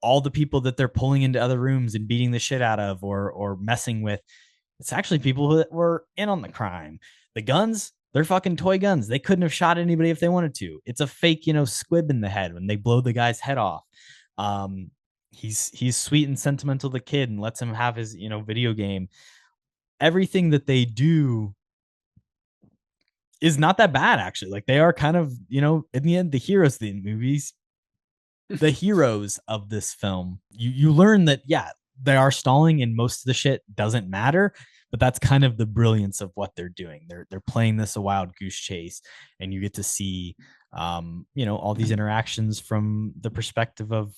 All the people that they're pulling into other rooms and beating the shit out of or messing with, it's actually people that were in on the crime. The guns, they're fucking toy guns. They couldn't have shot anybody if they wanted to. It's a fake, squib in the head when they blow the guy's head off. He's sweet and sentimental to the kid and lets him have his, video game. Everything that they do is not that bad, actually. Like, they are kind of, in the end, the heroes of the movies, the heroes of this film. You learn that, yeah, they are stalling and most of the shit doesn't matter, but that's kind of the brilliance of what they're doing. They're playing this a wild goose chase, and you get to see, all these interactions from the perspective of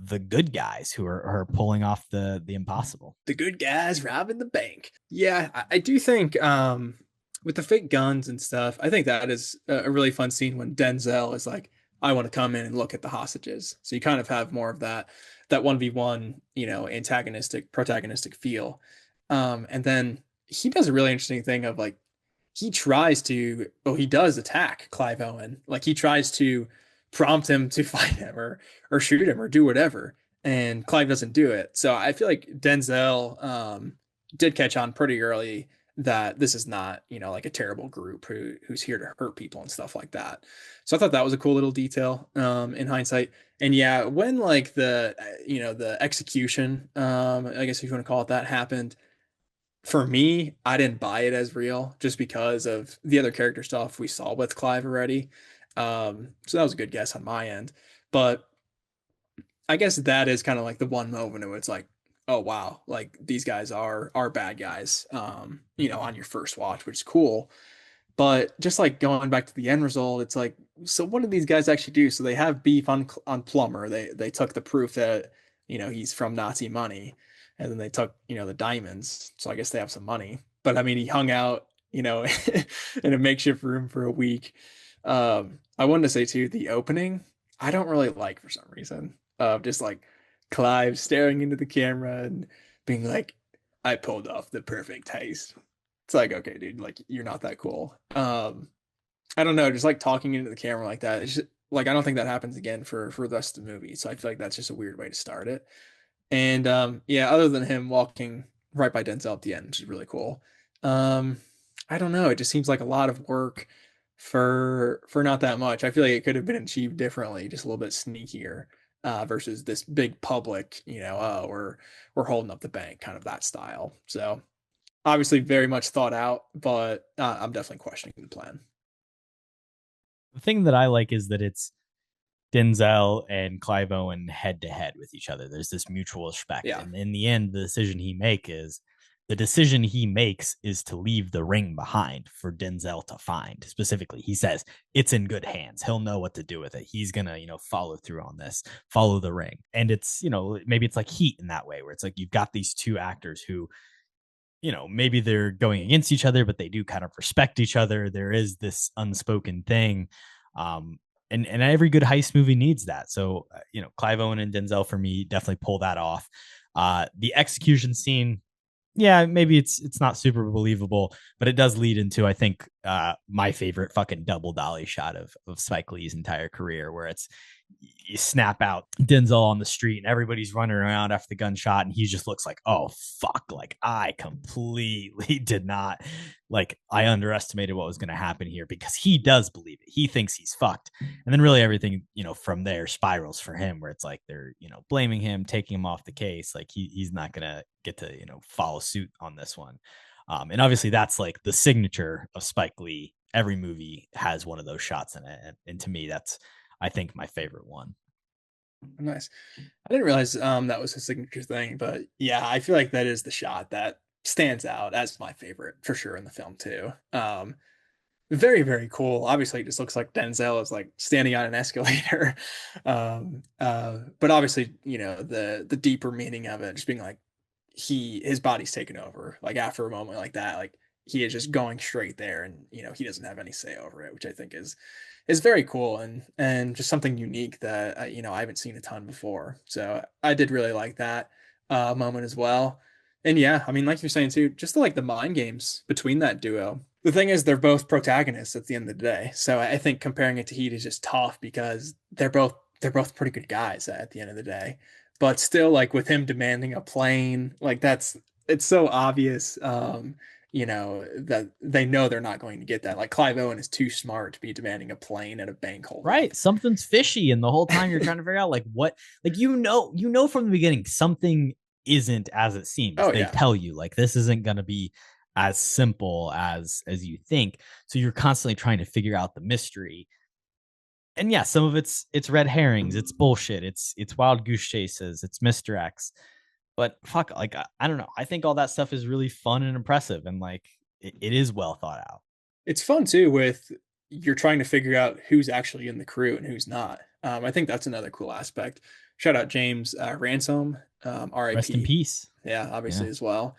the good guys who are pulling off the impossible. The good guys robbing the bank. Yeah, I do think, with the fake guns and stuff, I think that is a really fun scene when Denzel is like, I want to come in and look at the hostages. So you kind of have more of that 1v1, protagonistic feel. And then he does a really interesting thing of like, he does attack Clive Owen. Like, he tries to prompt him to fight him or shoot him or do whatever. And Clive doesn't do it. So I feel like Denzel did catch on pretty early that this is not, like a terrible group who's here to hurt people and stuff like that. So I thought that was a cool little detail in hindsight. And yeah, when like the execution, I guess if you want to call it that, happened, for me, I didn't buy it as real just because of the other character stuff we saw with Clive already. So that was a good guess on my end. But I guess that is kind of like the one moment where it's like, oh wow, like these guys are bad guys, on your first watch, which is cool. But just like going back to the end result, it's like, so what did these guys actually do? So they have beef on Plummer. They took the proof that, he's from Nazi money, and then they took, the diamonds. So I guess they have some money. But I mean, he hung out, in a makeshift room for a week. I wanted to say too, the opening, I don't really like for some reason. Just like Clive staring into the camera and being like, I pulled off the perfect heist. It's like, okay, dude, like, you're not that cool. I don't know, just like talking into the camera like that. It's just, like, I don't think that happens again for the rest of the movie. So I feel like that's just a weird way to start it. And yeah, other than him walking right by Denzel at the end, which is really cool. I don't know. It just seems like a lot of work for not that much. I feel like it could have been achieved differently, just a little bit sneakier. Versus this big public, we're holding up the bank, kind of that style. So obviously very much thought out, but I'm definitely questioning the plan. The thing that I like is that it's Denzel and Clive Owen head to head with each other. There's this mutual respect. Yeah. And in the end, the decision he make is, the decision he makes is to leave the ring behind for Denzel to find. Specifically, he says it's in good hands. He'll know what to do with it. He's gonna, follow through on this, follow the ring. And it's, maybe it's like Heat in that way, where it's like you've got these two actors who, maybe they're going against each other, but they do kind of respect each other. There is this unspoken thing. And every good heist movie needs that. So, Clive Owen and Denzel for me definitely pull that off. The execution scene, yeah, maybe it's not super believable, but it does lead into, I think, my favorite fucking double dolly shot of Spike Lee's entire career, where it's you snap out Denzel on the street and everybody's running around after the gunshot, and he just looks like, oh fuck, like I completely did not, like I underestimated what was going to happen here, because he does believe it. He thinks he's fucked, and then really everything from there spirals for him, where it's like they're blaming him, taking him off the case, like he's not gonna get to follow suit on this one. And obviously that's like the signature of Spike Lee. Every movie has one of those shots in it, and to me that's, I think, my favorite one. Nice. I didn't realize that was his signature thing, but yeah, I feel like that is the shot that stands out as my favorite for sure in the film too. Very, very cool. Obviously, it just looks like Denzel is like standing on an escalator. But obviously, the deeper meaning of it, just being like his body's taken over. Like after a moment like that, like he is just going straight there, and he doesn't have any say over it, which I think is very cool and just something unique that I haven't seen a ton before. So I did really like that moment as well. And yeah, I mean, like you're saying too, just like the mind games between that duo. The thing is, they're both protagonists at the end of the day. So I think comparing it to Heat is just tough, because they're both pretty good guys at the end of the day. But still, like with him demanding a plane, like it's so obvious. That they know they're not going to get that. Like Clive Owen is too smart to be demanding a plane at a bank hold. Right. Something's fishy. And the whole time you're trying to figure out like what, like, from the beginning, something isn't as it seems. Oh, they yeah. tell you like, this isn't going to be as simple as you think. So you're constantly trying to figure out the mystery. And yeah, some of it's red herrings. It's bullshit. It's wild goose chases. It's misdirects. But fuck, like I don't know. I think all that stuff is really fun and impressive, and like it is well thought out. It's fun too with you're trying to figure out who's actually in the crew and who's not. I think that's another cool aspect. Shout out James Ransom, R.I.P. Rest in peace. Yeah, obviously as well.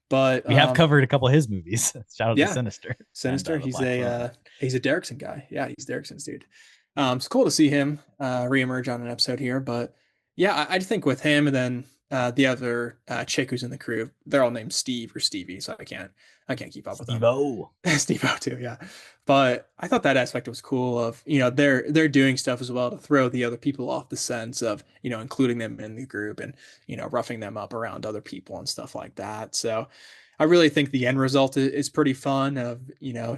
But we have covered a couple of his movies. Shout out yeah, to Sinister. Sinister. And, He's a Derrickson guy. Yeah, he's Derrickson's dude. It's cool to see him reemerge on an episode here. But yeah, I think with him and then the other chick who's in the crew, they're all named Steve or Stevie, so I can't keep up with them. Steve-O too, yeah. But I thought that aspect was cool of, they're doing stuff as well to throw the other people off the sense of, including them in the group and, roughing them up around other people and stuff like that. So I really think the end result is pretty fun of,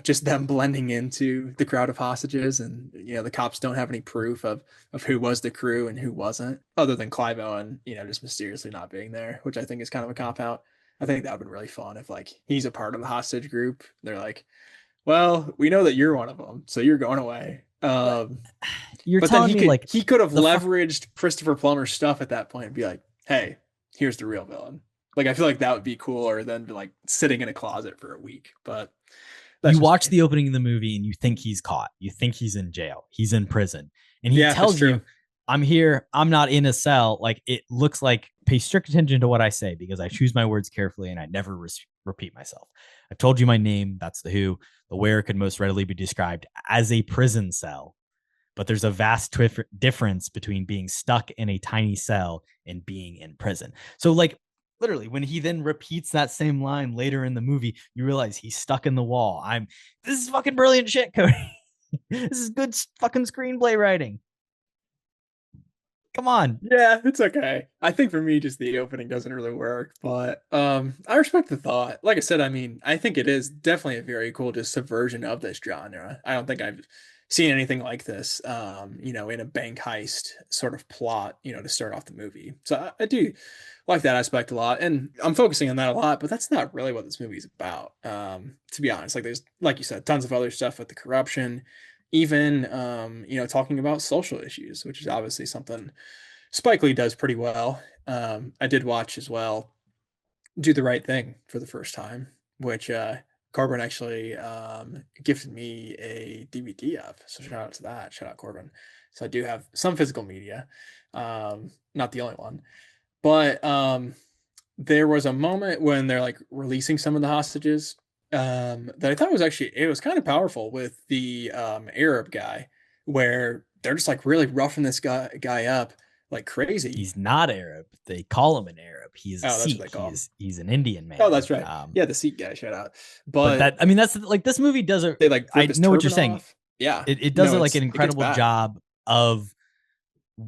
just them blending into the crowd of hostages, and, the cops don't have any proof of who was the crew and who wasn't, other than Clive Owen, just mysteriously not being there, which I think is kind of a cop out. I think that would be really fun if like he's a part of the hostage group. They're like, well, we know that you're one of them, so you're going away. You're telling me like he could have leveraged Christopher Plummer's stuff at that point and be like, hey, here's the real villain. Like, I feel like that would be cooler than like sitting in a closet for a week. But you watch the opening of the movie and you think he's caught. You think he's in jail. He's in prison. And he tells you, I'm here. I'm not in a cell. Like, it looks like, pay strict attention to what I say, because I choose my words carefully and I never repeat myself. I've told you my name. That's the who. The where could most readily be described as a prison cell. But there's a vast difference between being stuck in a tiny cell and being in prison. So like, literally, when he then repeats that same line later in the movie, you realize he's stuck in the wall. This is fucking brilliant shit, Kody. This is good fucking screenplay writing. Come on. Yeah, it's okay. I think for me, just the opening doesn't really work, but I respect the thought. Like I said, I mean, I think it is definitely a very cool just subversion of this genre. I don't think I've seen anything like this, in a bank heist sort of plot, to start off the movie. So I do like that aspect a lot, and I'm focusing on that a lot, but that's not really what this movie is about. To be honest, like there's, like you said, tons of other stuff with the corruption, even, talking about social issues, which is obviously something Spike Lee does pretty well. I did watch as well do the right thing for the first time, which Korbin actually gifted me a DVD of. So shout out to that. Shout out Korbin. So I do have some physical media, not the only one, but there was a moment when they're like releasing some of the hostages that I thought was actually, it was kind of powerful with the Arab guy, where they're just like really roughing this guy up like crazy. He's not Arab. They call him an Arab. He's a That's Sikh. what they call him. He's an Indian man. Oh, that's right. Yeah, the Sikh guy. Shout out. But that, I mean, that's like, this movie does it. They like I know what you're saying. Off. Yeah, it does no, it like an incredible job of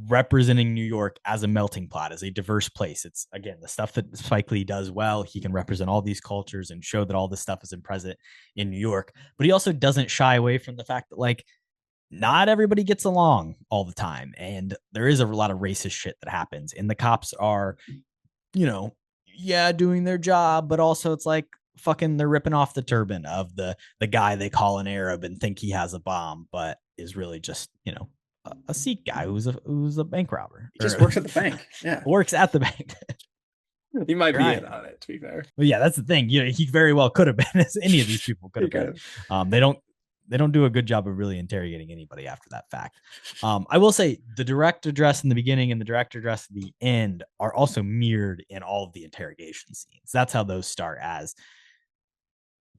representing New York as a melting pot, as a diverse place. It's, again, the stuff that Spike Lee does well. He can represent all these cultures and show that all this stuff is present in New York, but he also doesn't shy away from the fact that, like, not everybody gets along all the time, and there is a lot of racist shit that happens, and the cops are, you know, doing their job, but also it's like, fucking, they're ripping off the turban of the guy they call an Arab and think he has a bomb, but is really just, you know, a Sikh guy who's a bank robber. He just works at the bank. Yeah, works at the bank. He might be in on it, to be fair. Well, yeah, that's the thing. You know, he very well could have been, as any of these people could have been. They don't do a good job of really interrogating anybody after that fact. I will say the direct address in the beginning and the direct address at the end are also mirrored in all of the interrogation scenes. That's how those start, as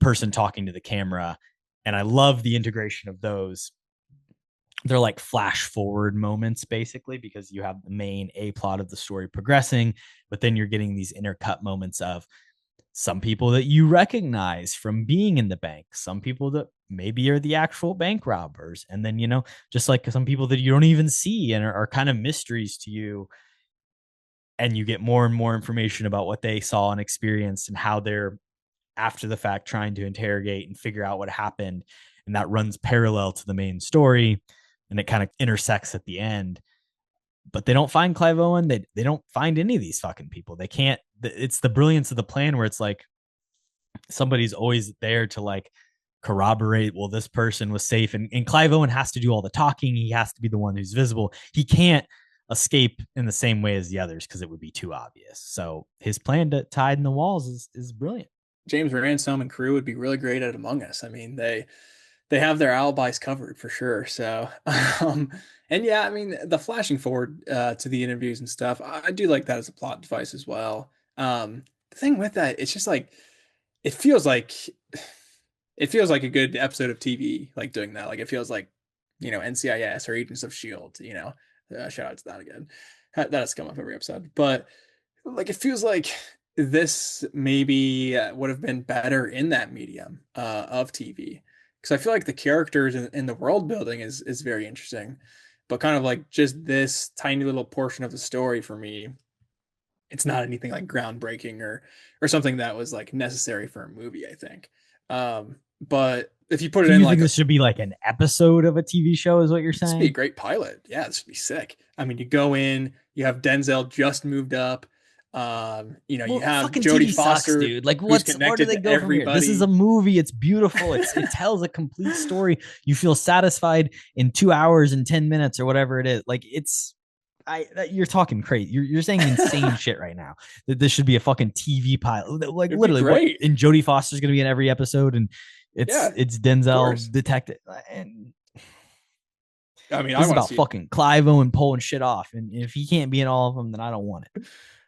person talking to the camera. And I love the integration of those. They're like flash forward moments, basically, because you have the main A plot of the story progressing, but then you're getting these intercut moments of some people that you recognize from being in the bank, some people that maybe are the actual bank robbers, and then, you know, just like some people that you don't even see and are kind of mysteries to you. And you get more and more information about what they saw and experienced, and how they're, after the fact, trying to interrogate and figure out what happened. And that runs parallel to the main story, and it kind of intersects at the end. But they don't find Clive Owen. They don't find any of these fucking people. They can't. It's the brilliance of the plan, where it's like somebody's always there to like corroborate, well, this person was safe. And Clive Owen has to do all the talking. He has to be the one who's visible. He can't escape in the same way as the others, because it would be too obvious. So his plan to hide in the walls is brilliant. James Ransome and crew would be really great at Among Us. I mean, they have their alibis covered for sure. So, and yeah, I mean, the flashing forward to the interviews and stuff, I do like that as a plot device as well. The thing with that, it's just like, it feels like a good episode of TV, like doing that. Like, it feels like, you know, NCIS or Agents of S.H.I.E.L.D., you know, shout out to that again. That has come up every episode. But like, it feels like this maybe would have been better in that medium of TV. Because I feel like the characters in the world building is very interesting, but kind of like just this tiny little portion of the story, for me, it's not anything like groundbreaking or something that was like necessary for a movie, I think. But if you put it in, like, this should be like an episode of a TV show, is what you're saying? This would be a great pilot. Yeah, this would be sick. I mean, you go in, you have Denzel just moved up. You know, you have Jodie Foster, sucks, dude. Like, where do they go from here? This is a movie. It's beautiful. It tells a complete story. You feel satisfied in 2 hours and 10 minutes or whatever it is. Like, you're talking crazy. You're saying insane shit right now. That this should be a fucking TV pilot. Like, literally, and Jodie Foster's gonna be in every episode, and it's Denzel detective. And I mean, this is about fucking Clive Owen pulling shit off, and if he can't be in all of them, then I don't want it.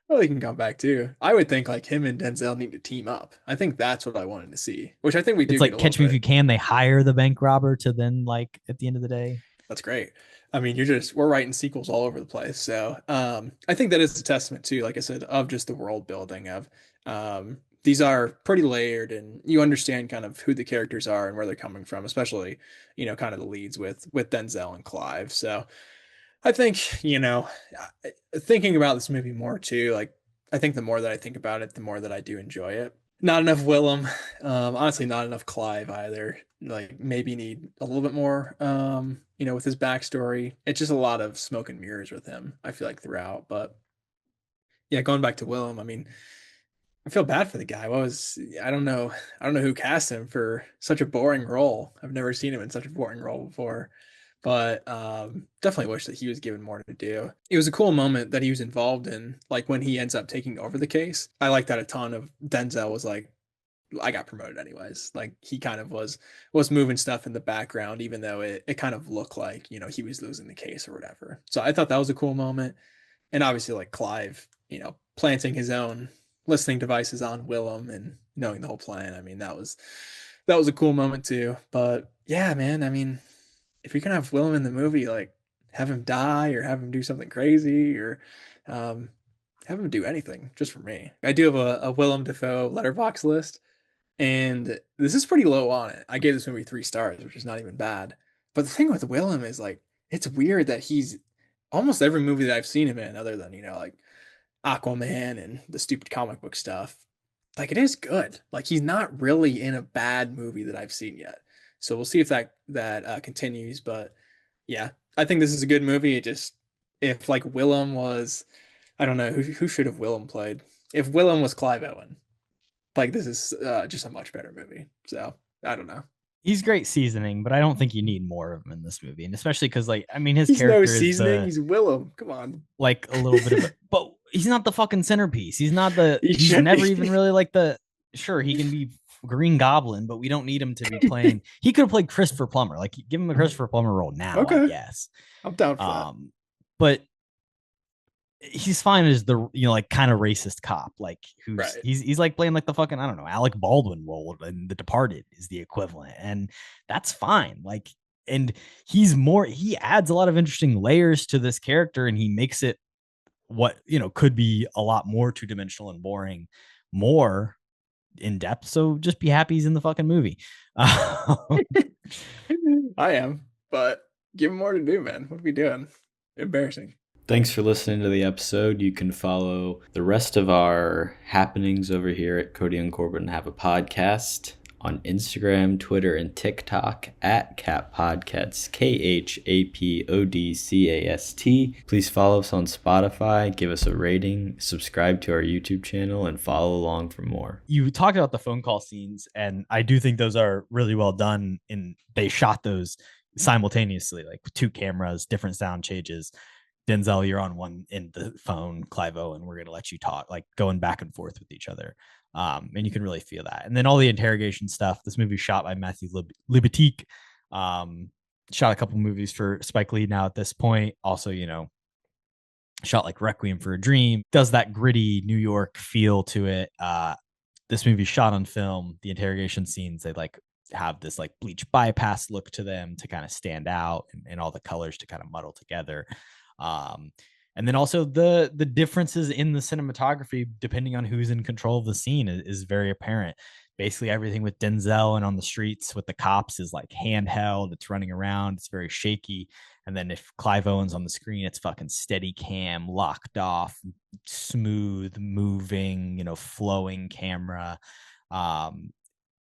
Well, he can come back too. I would think like him and Denzel need to team up. I think that's what I wanted to see, which I think we do. It's like Catch Me If You Can. They hire the bank robber to then, like, at the end of the day. That's great. I mean, we're writing sequels all over the place. So I think that is a testament to, like I said, of just the world building of these are pretty layered, and you understand kind of who the characters are and where they're coming from, especially, you know, kind of the leads with Denzel and Clive. So I think, you know, thinking about this movie more too, like, I think the more that I think about it, the more that I do enjoy it. Not enough Willem, honestly, not enough Clive either. Like, maybe need a little bit more, you know, with his backstory. It's just a lot of smoke and mirrors with him, I feel like, throughout. But yeah, going back to Willem, I mean, I feel bad for the guy. I don't know who cast him for such a boring role. I've never seen him in such a boring role before. but definitely wish that he was given more to do. It was a cool moment that he was involved in, like when he ends up taking over the case. I like that a ton. Of Denzel was like, I got promoted anyways. Like he kind of was moving stuff in the background, even though it kind of looked like, you know, he was losing the case or whatever. So I thought that was a cool moment. And obviously like Clive, you know, planting his own listening devices on Willem and knowing the whole plan. I mean, that was a cool moment too. But yeah, man, I mean, if you're gonna have Willem in the movie, like have him die or have him do something crazy or um have him do anything just for me. I do have a Willem Dafoe letterbox list, and this is pretty low on it. I gave this movie 3 stars, which is not even bad. But the thing with Willem is like it's weird that he's almost every movie that I've seen him in, other than, you know, like Aquaman and the stupid comic book stuff, like it is good. Like he's not really in a bad movie that I've seen yet. So we'll see if that continues. But yeah, I think this is a good movie. It just, if like Willem was, I don't know who should have Willem played. If Willem was Clive Owen, like this is just a much better movie. So I don't know. He's great seasoning, but I don't think you need more of him in this movie, and especially because, like, I mean, his He's character no is seasoning. He's Willem. Come on. like a little bit of, but he's not the fucking centerpiece. He's not the. He He's should never be. even really like the. Sure, he can be Green Goblin, but we don't need him to be playing. He could have played Christopher Plummer. Like, give him a Christopher Plummer role now. Okay. I guess. I'm down for that. But he's fine as the, you know, like kind of racist cop, like who's Right. he's like playing like the fucking, I don't know, Alec Baldwin role in The Departed is the equivalent, and that's fine. Like, and he adds a lot of interesting layers to this character, and he makes it what, you know, could be a lot more two-dimensional and boring more in depth. So just be happy he's in the fucking movie. I am, but give him more to do, man. What are we doing? Embarrassing. Thanks for listening to the episode. You can follow the rest of our happenings over here at Kody and Korbin Have a Podcast on Instagram, Twitter, and TikTok at KHAP Podcasts, KHAPODCAST. Please follow us on Spotify, give us a rating, subscribe to our YouTube channel, and follow along for more. You talked about the phone call scenes, and I do think those are really well done. And they shot those simultaneously, like with 2 cameras, different sound changes. Denzel, you're on one in the phone, Clive Owen, we're going to let you talk, like going back and forth with each other. And you can really feel that. And then all the interrogation stuff. This movie shot by Matthew Libatique. Shot a couple movies for Spike Lee now at this point. Also, you know, shot like Requiem for a Dream. Does that gritty New York feel to it. This movie shot on film. The interrogation scenes, they like have this like bleach bypass look to them to kind of stand out, and all the colors to kind of muddle together. And then also the differences in the cinematography, depending on who's in control of the scene, is very apparent. Basically everything with Denzel and on the streets with the cops is like handheld. It's running around. It's very shaky. And then if Clive Owen's on the screen, it's fucking steady cam, locked off, smooth moving, you know, flowing camera.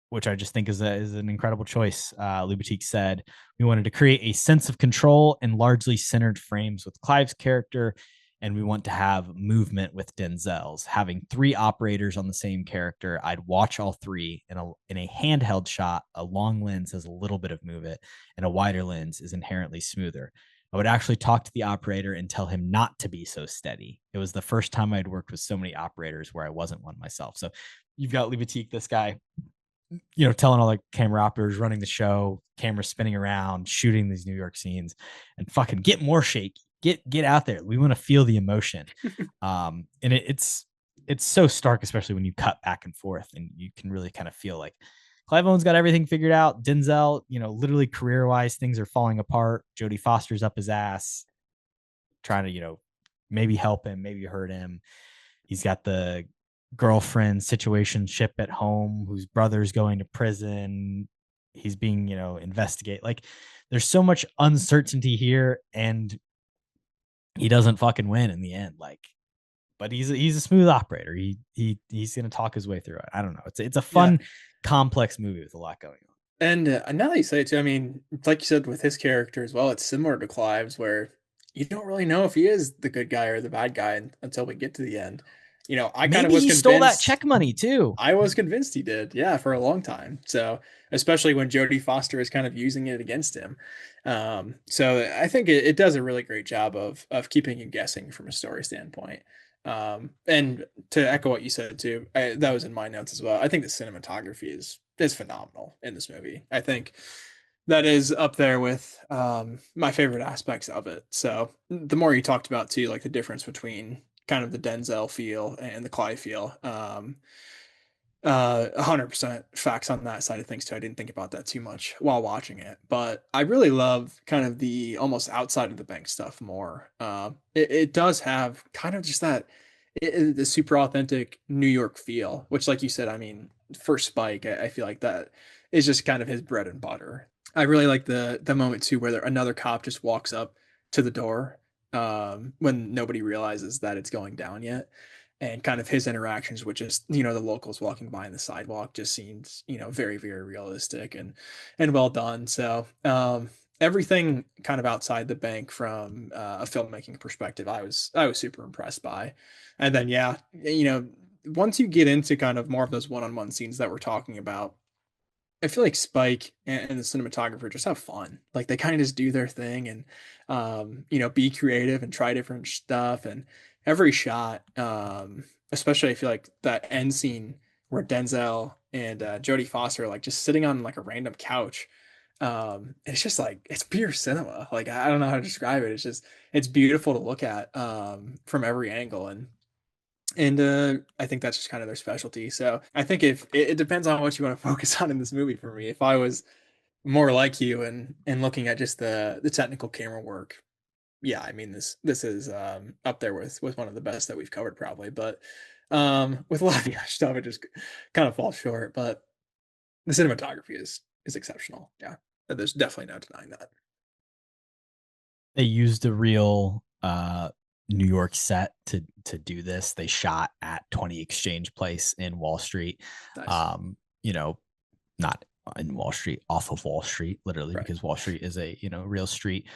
Which I just think is an incredible choice. Libatique said, we wanted to create a sense of control and largely centered frames with Clive's character, and we want to have movement with Denzel's. Having 3 operators on the same character, I'd watch all 3 in a handheld shot. A long lens has a little bit of movement, and a wider lens is inherently smoother. I would actually talk to the operator and tell him not to be so steady. It was the first time I'd worked with so many operators where I wasn't one myself. So you've got Libatique, this guy, you know, telling all the camera operators running the show, camera spinning around, shooting these New York scenes, and fucking get more shaky, get out there. We want to feel the emotion. And it's so stark, especially when you cut back and forth, and you can really kind of feel like Clive Owen's got everything figured out. Denzel, you know, literally career wise, things are falling apart. Jodie Foster's up his ass, trying to, you know, maybe help him, maybe hurt him. He's got the girlfriend situationship at home whose brother's going to prison. He's being, you know, investigated. Like there's so much uncertainty here, and he doesn't fucking win in the end. Like, but he's a smooth operator. He's gonna talk his way through it. I don't know. It's a fun, complex movie with a lot going on. And now that you say it too, I mean, like you said with his character as well, it's similar to Clive's, where you don't really know if he is the good guy or the bad guy until we get to the end. I kind of Maybe was he convinced. stole that check money too. I was convinced he did, yeah, for a long time. So, especially when Jodie Foster is kind of using it against him. So I think it does a really great job of keeping you guessing from a story standpoint. And to echo what you said too, that was in my notes as well. I think the cinematography is phenomenal in this movie. I think that is up there with my favorite aspects of it. So the more you talked about too, like the difference between kind of the Denzel feel and the Clyde feel, 100% facts on that side of things too. I didn't think about that too much while watching it, but I really love kind of the almost outside of the bank stuff more. It does have kind of just the super authentic New York feel, which, like you said, I mean, for Spike, I feel like that is just kind of his bread and butter. I really like the moment too where another cop just walks up to the door when nobody realizes that it's going down yet, and kind of his interactions with just the locals walking by on the sidewalk just seems very, very realistic and well done. So everything kind of outside the bank from a filmmaking perspective, I was super impressed by. And then once you get into kind of more of those one-on-one scenes that we're talking about, I feel like Spike and the cinematographer just have fun. Like they kind of just do their thing and be creative and try different stuff. And every shot, especially I feel like that end scene where Denzel and Jodie Foster are like just sitting on like a random couch. It's just like it's pure cinema. Like I don't know how to describe it. It's beautiful to look at from every angle. And I think that's just kind of their specialty. So I think if it depends on what you want to focus on in this movie for me. If I was more like you and looking at just the technical camera work, yeah, I mean this is up there with one of the best that we've covered probably. But with a lot of the other stuff, it just kind of falls short. But the cinematography is exceptional. Yeah, there's definitely no denying that. They used a real New York set to do this. They shot at 20 Exchange Place in Wall Street. Nice. Not in Wall Street, off of Wall Street, literally, Right. because Wall Street is a real street.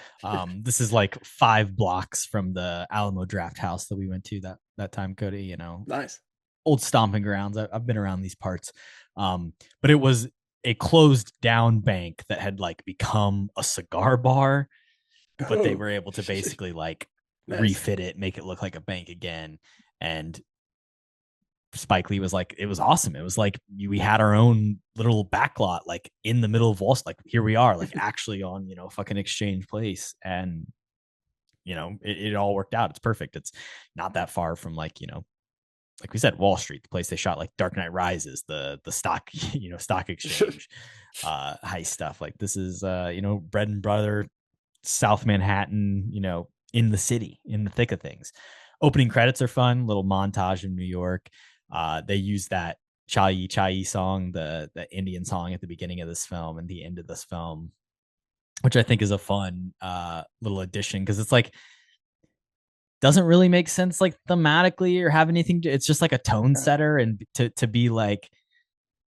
This is like 5 blocks from the Alamo Draft House that we went to that time, Kody. Nice. Old stomping grounds. I've been around these parts, but it was a closed down bank that had like become a cigar bar, but they Oh. were able to basically like Nice. refit it, make it look like a bank again. And Spike Lee was like, it was awesome. It was like we had our own little backlot, like in the middle of Wall Street. Like here we are, like actually on, fucking Exchange Place. And, it all worked out. It's perfect. It's not that far from like we said, Wall Street, the place they shot like Dark Knight Rises, the stock, stock exchange, heist stuff. Like this is, bread and butter, South Manhattan, in the city, in the thick of things. Opening credits are fun, little montage in New York. They use that Chai Chai song, the Indian song at the beginning of this film and the end of this film, which I think is a fun little addition because it's like doesn't really make sense like thematically or have anything to, it's just like a tone setter and to be like,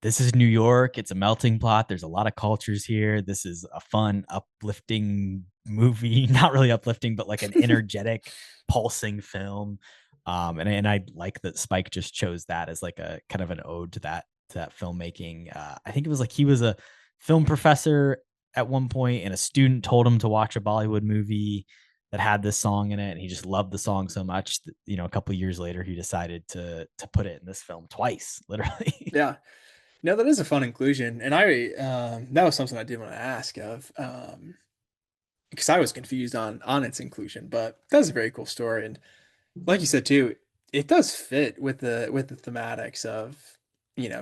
this is New York, it's a melting pot, there's a lot of cultures here, this is a fun uplifting movie, not really uplifting but like an energetic pulsing film. And I like that Spike just chose that as like a kind of an ode to that filmmaking. I think it was like he was a film professor at one point and a student told him to watch a Bollywood movie that had this song in it, and he just loved the song so much that, a couple of years later he decided to put it in this film twice, literally. Yeah. No, that is a fun inclusion, and I that was something I did want to ask of, because I was confused on its inclusion, but that's a very cool story, and like you said too, it does fit with the thematics of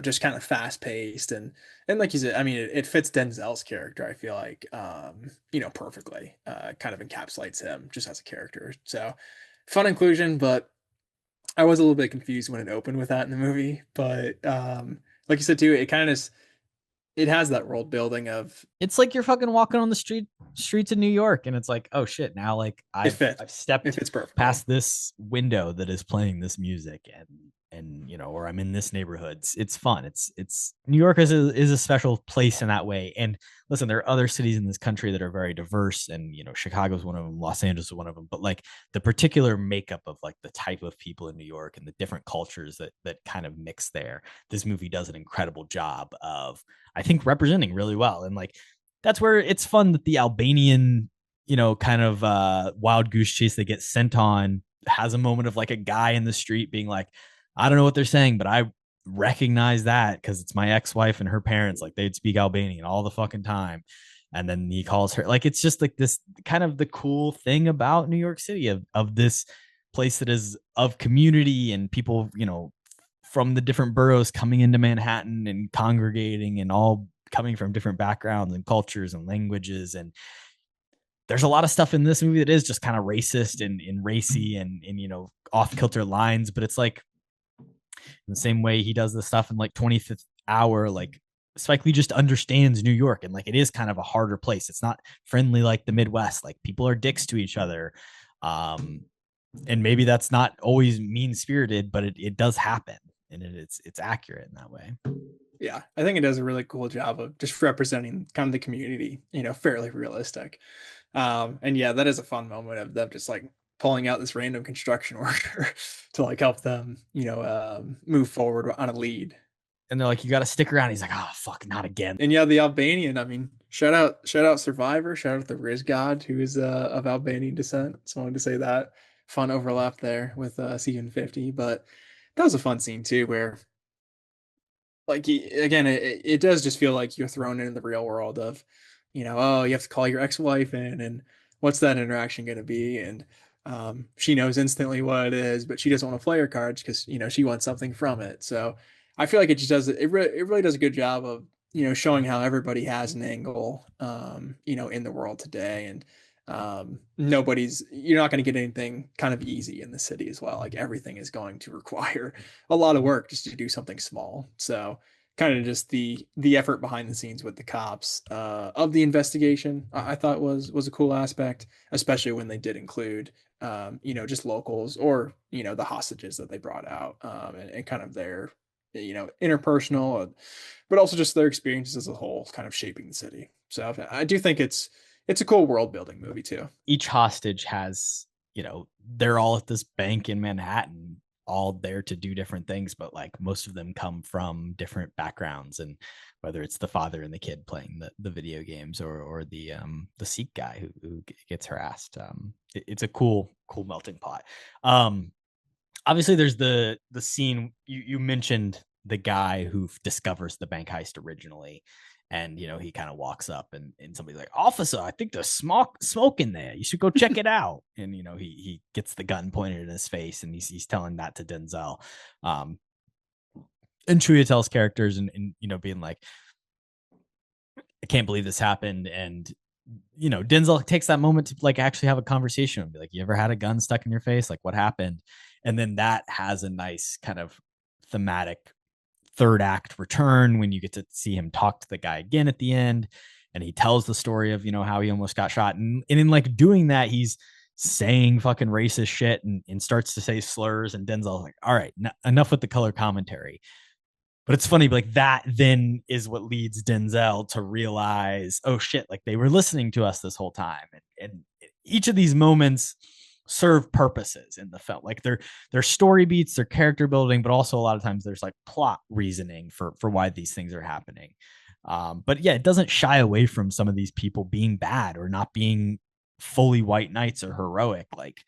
just kind of fast paced and like you said, I mean it fits Denzel's character. I feel like perfectly, kind of encapsulates him just as a character. So fun inclusion, but I was a little bit confused when it opened with that in the movie, but like you said too, it kind of it has that world building of it's like you're fucking walking on the streets of New York and it's like, oh shit, now like I've stepped it fits perfectly. past this window that is playing this music and or I'm in this neighborhood. It's fun. It's New York is a special place in that way. And listen, there are other cities in this country that are very diverse, and Chicago's one of them, Los Angeles is one of them. But like the particular makeup of like the type of people in New York and the different cultures that kind of mix there, this movie does an incredible job of, I think, representing really well. And like that's where it's fun that the Albanian, kind of wild goose chase they get sent on has a moment of like a guy in the street being like, I don't know what they're saying, but I recognize that because it's my ex-wife and her parents. Like they'd speak Albanian all the fucking time. And then he calls her, like, it's just like this kind of the cool thing about New York City of this place that is of community and people, from the different boroughs coming into Manhattan and congregating and all coming from different backgrounds and cultures and languages. And there's a lot of stuff in this movie that is just kind of racist and racy and off kilter lines, but it's like, in the same way he does the stuff in like 25th Hour, like Spike Lee just understands New York, and like it is kind of a harder place. It's not friendly like the Midwest. Like people are dicks to each other, and maybe that's not always mean spirited, but it does happen, and it's accurate in that way. Yeah, I think it does a really cool job of just representing kind of the community, fairly realistic. And yeah, that is a fun moment of them just like pulling out this random construction worker to like help them, move forward on a lead. And they're like, you got to stick around. He's like, oh fuck, not again. And yeah, the Albanian, I mean, shout out Survivor, shout out the Riz God, who is of Albanian descent. So I wanted to say that. Fun overlap there with season 50, but that was a fun scene too, where like again, it does just feel like you're thrown into the real world of, oh, you have to call your ex-wife in, and what's that interaction going to be? And she knows instantly what it is, but she doesn't want to play her cards because she wants something from it. So I feel like it just does it really does a good job of showing how everybody has an angle in the world today, and you're not going to get anything kind of easy in the city as well. Like everything is going to require a lot of work just to do something small. So kind of just the effort behind the scenes with the cops of the investigation, I thought was a cool aspect, especially when they did include just locals or the hostages that they brought out, and kind of their interpersonal, but also just their experiences as a whole kind of shaping the city. So I do think it's a cool world building movie too. Each hostage has, they're all at this bank in Manhattan, all there to do different things, but like most of them come from different backgrounds, and whether it's the father and the kid playing the video games or the Sikh guy who gets harassed. It's a cool melting pot. Obviously there's the scene you mentioned, the guy who discovers the bank heist originally. And, he kind of walks up and somebody's like, officer, I think there's smoke in there. You should go check it out. And, he gets the gun pointed in his face, and he's telling that to Denzel. And Chiwetel's characters and being like, I can't believe this happened. And, Denzel takes that moment to like actually have a conversation and be like, you ever had a gun stuck in your face? Like what happened? And then that has a nice kind of thematic third act return when you get to see him talk to the guy again at the end, and he tells the story of how he almost got shot, and in like doing that he's saying fucking racist shit and starts to say slurs, and Denzel's like, all right, enough with the color commentary. But it's funny, like that then is what leads Denzel to realize, oh shit, like they were listening to us this whole time. And each of these moments serve purposes in the film, like they're story beats, they're character building, but also a lot of times there's like plot reasoning for why these things are happening. But yeah, it doesn't shy away from some of these people being bad or not being fully white knights or heroic. Like,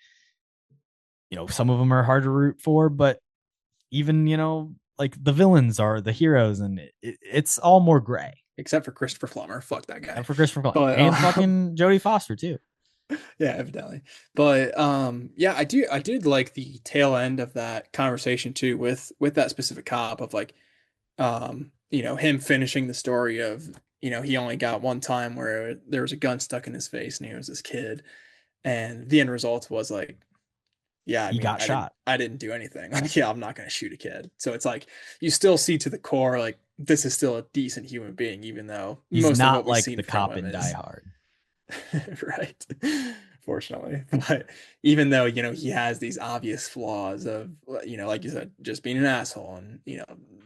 some of them are hard to root for, but even, like the villains are the heroes, and it's all more gray. Except for Christopher Plummer. Fuck that guy. And for Christopher Plummer. And fucking Jodie Foster too. Yeah, evidently. But yeah, I did like the tail end of that conversation too with that specific cop of like him finishing the story of he only got one time where there was a gun stuck in his face and he was this kid, and the end result was like, yeah, he got shot. I didn't do anything. Like, yeah, I'm not going to shoot a kid. So it's like you still see to the core like this is still a decent human being, even though he's not like the cop in Die Hard. Right. fortunately. But even though, he has these obvious flaws of, like you said, just being an asshole and,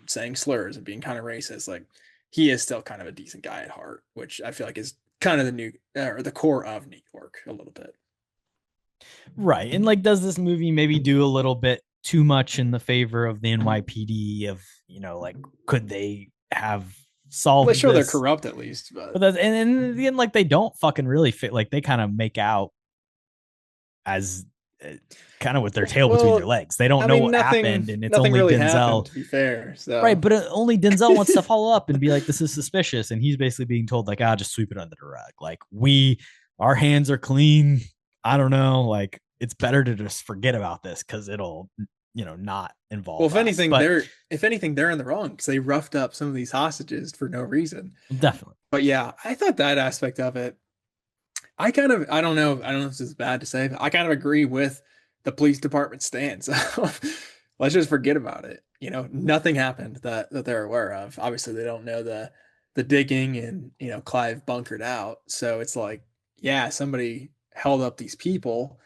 saying slurs and being kind of racist, like he is still kind of a decent guy at heart, which I feel like is kind of the core of New York a little bit. Right. And like, does this movie maybe do a little bit too much in the favor of the NYPD of, like, could they have solved Well, sure, this? they're corrupt at least, but that's, and in the end, like, they don't fucking really fit. Like, they kind of make out as kind of with their tail between their legs. They don't know what happened, and it's only really Denzel. Happened, to be fair, so. Right, but only Denzel wants to follow up and be like, "This is suspicious," and he's basically being told, like, just sweep it under the rug. Like, our hands are clean. I don't know. Like, it's better to just forget about this because it'll, not involve. Well, if anything, they're in the wrong because they roughed up some of these hostages for no reason. Definitely. But yeah, I thought that aspect of it, I don't know if this is bad to say, but I kind of agree with the police department stance. Let's just forget about it. Nothing happened that they're aware of. Obviously, they don't know the digging and, Clive bunkered out. So it's like, yeah, somebody held up these people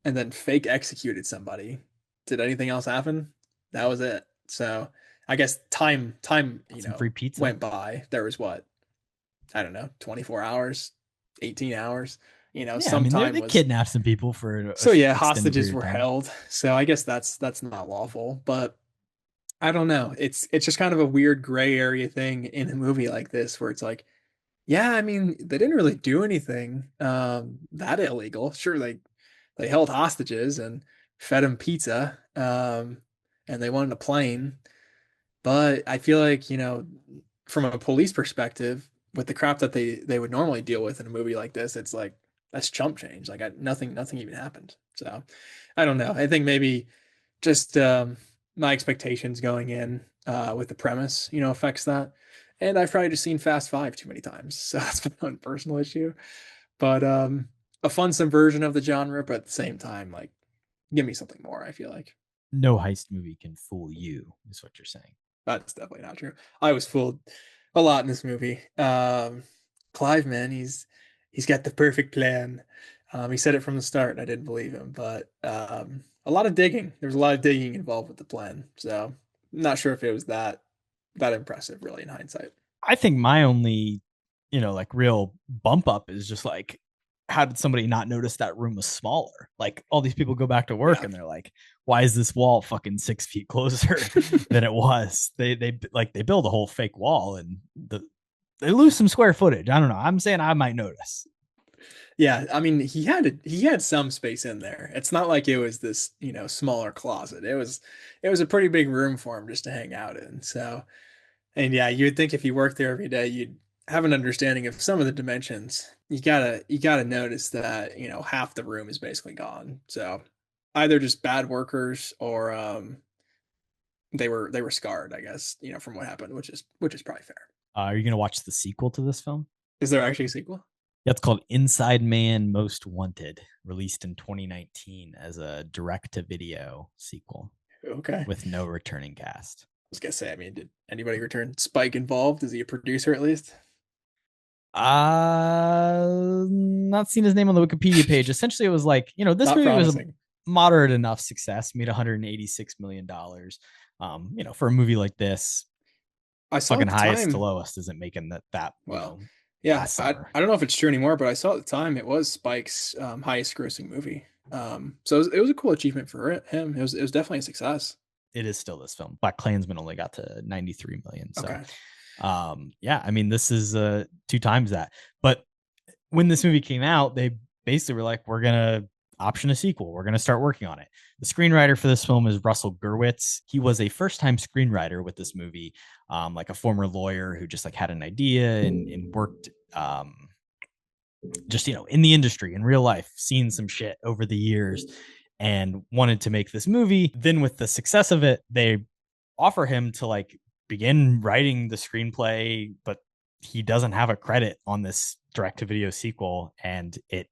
and then fake executed somebody. Did anything else happen? That was it. So I guess time, free pizza went by. There was what? I don't know, 24 hours, 18 hours. Sometime they kidnapped some people for. Hostages were held. So I guess that's not lawful. But I don't know. It's just kind of a weird gray area thing in a movie like this where it's like, yeah, I mean, they didn't really do anything that illegal. Sure, they held hostages and fed them pizza, and they wanted a plane. But I feel like, from a police perspective, with the crap that they would normally deal with in a movie like this, it's like, that's chump change. Like nothing even happened. So I don't know. I think maybe just my expectations going in with the premise, affects that. And I've probably just seen Fast Five too many times. So that's my own personal issue. But a fun subversion of the genre, but at the same time, like, give me something more, I feel like. No heist movie can fool you, is what you're saying. That's definitely not true. I was fooled a lot in this movie. Clive, man, he's got the perfect plan. He said it from the start, and I didn't believe him. But a lot of digging. There's a lot of digging involved with the plan. So I'm not sure if it was that impressive, really, in hindsight. I think my only, like, real bump up is just like, how did somebody not notice that room was smaller? Like, all these people go back to work and they're like, why is this wall fucking 6 feet closer than it was? They build a whole fake wall and they lose some square footage. I don't know. I'm saying I might notice. Yeah, I mean, he had some space in there. It's not like it was this, smaller closet. It was a pretty big room for him just to hang out in. So, and yeah, you would think if you worked there every day, you'd have an understanding of some of the dimensions. You gotta notice that, half the room is basically gone. So either just bad workers or they were scarred, I guess, from what happened, which is probably fair. Are you gonna watch the sequel to this film? Is there actually a sequel? Yeah, it's called Inside Man Most Wanted, released in 2019 as a direct-to-video sequel. Okay. With no returning cast. I was gonna say, I mean, did anybody return? Spike involved? Is he a producer at least? Not seen his name on the Wikipedia page. Essentially, it was like, this Not movie promising. was a moderate enough success, made $186 million. For a movie like this, I saw fucking at the highest time, to lowest isn't making that well. Yeah, I don't know if it's true anymore, but I saw at the time it was Spike's highest grossing movie. So it was a cool achievement for him. It was definitely a success. It is still this film. Black Klansman only got to 93 million. So, Okay. Yeah, I mean, this is 2 times that. But when this movie came out, they basically were like, we're gonna option a sequel. We're gonna start working on it. The screenwriter for this film is Russell Gurwitz. He was a first-time screenwriter with this movie, like a former lawyer who just like had an idea and worked just in the industry in real life, seen some shit over the years and wanted to make this movie. Then with the success of it, they offer him to like begin writing the screenplay, but he doesn't have a credit on this direct-to-video sequel, and it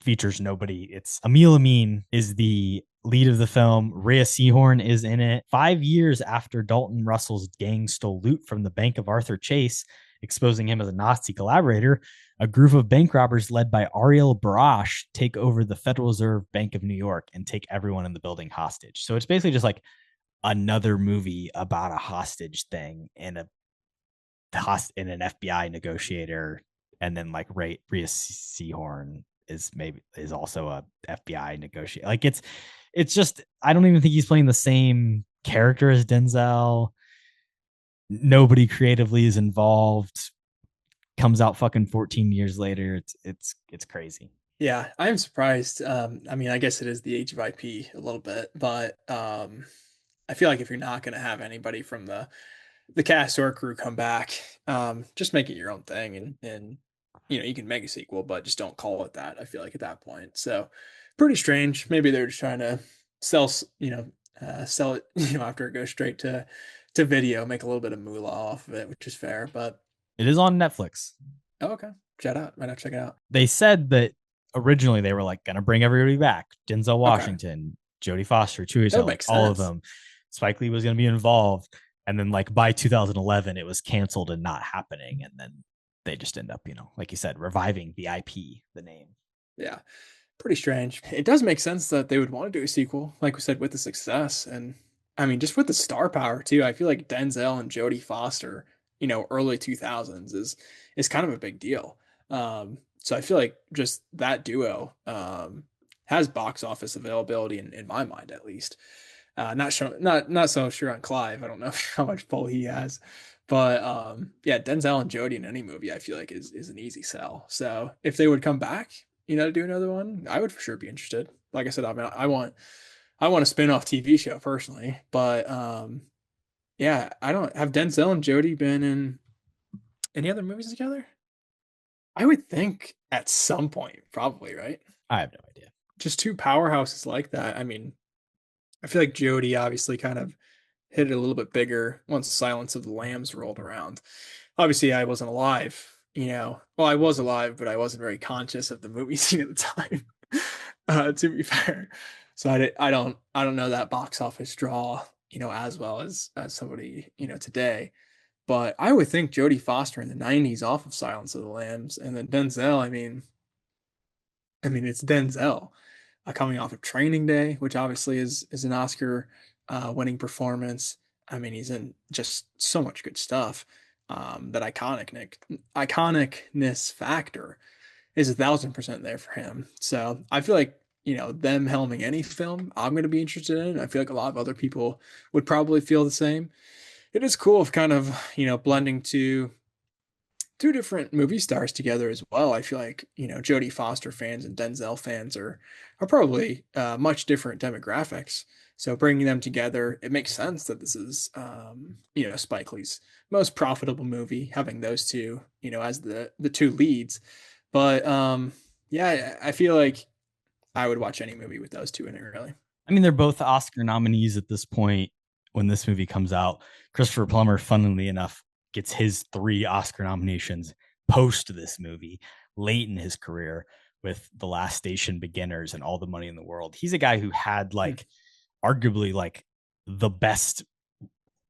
features nobody. It's Emil Amin is the lead of the film. Rhea Seehorn is in it. 5 years after Dalton Russell's gang stole loot from the Bank of Arthur Chase, exposing him as a Nazi collaborator, A group of bank robbers led by Ariel Barash take over the Federal Reserve Bank of New York and take everyone in the building hostage. So it's basically just like another movie about a hostage thing and an FBI negotiator, and then like Rhea Seehorn is also a FBI negotiator. Like it's just, I don't even think he's playing the same character as Denzel. Nobody creatively is involved. Comes out fucking 14 years later. It's crazy. Yeah, I am surprised. I mean, I guess it is the age of IP a little bit, but I feel like if you're not going to have anybody from the cast or crew come back, just make it your own thing, and you can make a sequel, but just don't call it that. I feel like at that point, so pretty strange. Maybe they're just trying to sell it, after it goes straight to video, make a little bit of moolah off of it, which is fair, but. It is on Netflix. Oh, okay. Shout out. Might have to check it out. They said that originally they were like going to bring everybody back. Denzel Washington, Jodie Foster, all of them. Spike Lee was going to be involved. And then like by 2011, it was canceled and not happening. And then they just end up, like you said, reviving the IP, the name. Yeah. Pretty strange. It does make sense that they would want to do a sequel, like we said, with the success. And I mean, just with the star power too. I feel like Denzel and Jodie Foster, early 2000s is kind of a big deal. So I feel like just that duo has box office availability in my mind, at least. Not so sure on Clive. I don't know how much pull he has, but yeah, Denzel and Jodie in any movie I feel like is an easy sell. So if they would come back, to do another one, I would for sure be interested. Like I said, I mean, I want a spin-off TV show personally, but yeah, I don't have Denzel and Jodie been in any other movies together? I would think at some point, probably, right? I have no idea. Just two powerhouses like that. I mean, I feel like Jodie obviously kind of hit it a little bit bigger once Silence of the Lambs rolled around. Obviously, I wasn't alive, Well, I was alive, but I wasn't very conscious of the movie scene at the time, to be fair. So I don't know that box office draw, as well as somebody, today. But I would think Jodie Foster in the 90s off of Silence of the Lambs, and then Denzel, I mean it's Denzel coming off of Training Day, which obviously is an Oscar winning performance. I mean, he's in just so much good stuff. That iconicness factor is 1,000% there for him. So I feel like, them helming any film I'm going to be interested in. I feel like a lot of other people would probably feel the same. It is cool of kind of, blending two different movie stars together as well. I feel like, Jodie Foster fans and Denzel fans are probably much different demographics. So bringing them together, it makes sense that this is, Spike Lee's most profitable movie, having those two, as the two leads. But yeah, I feel like I would watch any movie with those two in it, really. I mean, they're both Oscar nominees at this point when this movie comes out. Christopher Plummer, funnily enough, gets his 3 Oscar nominations post this movie late in his career with The Last Station, Beginners, and All the Money in the World. He's a guy who had arguably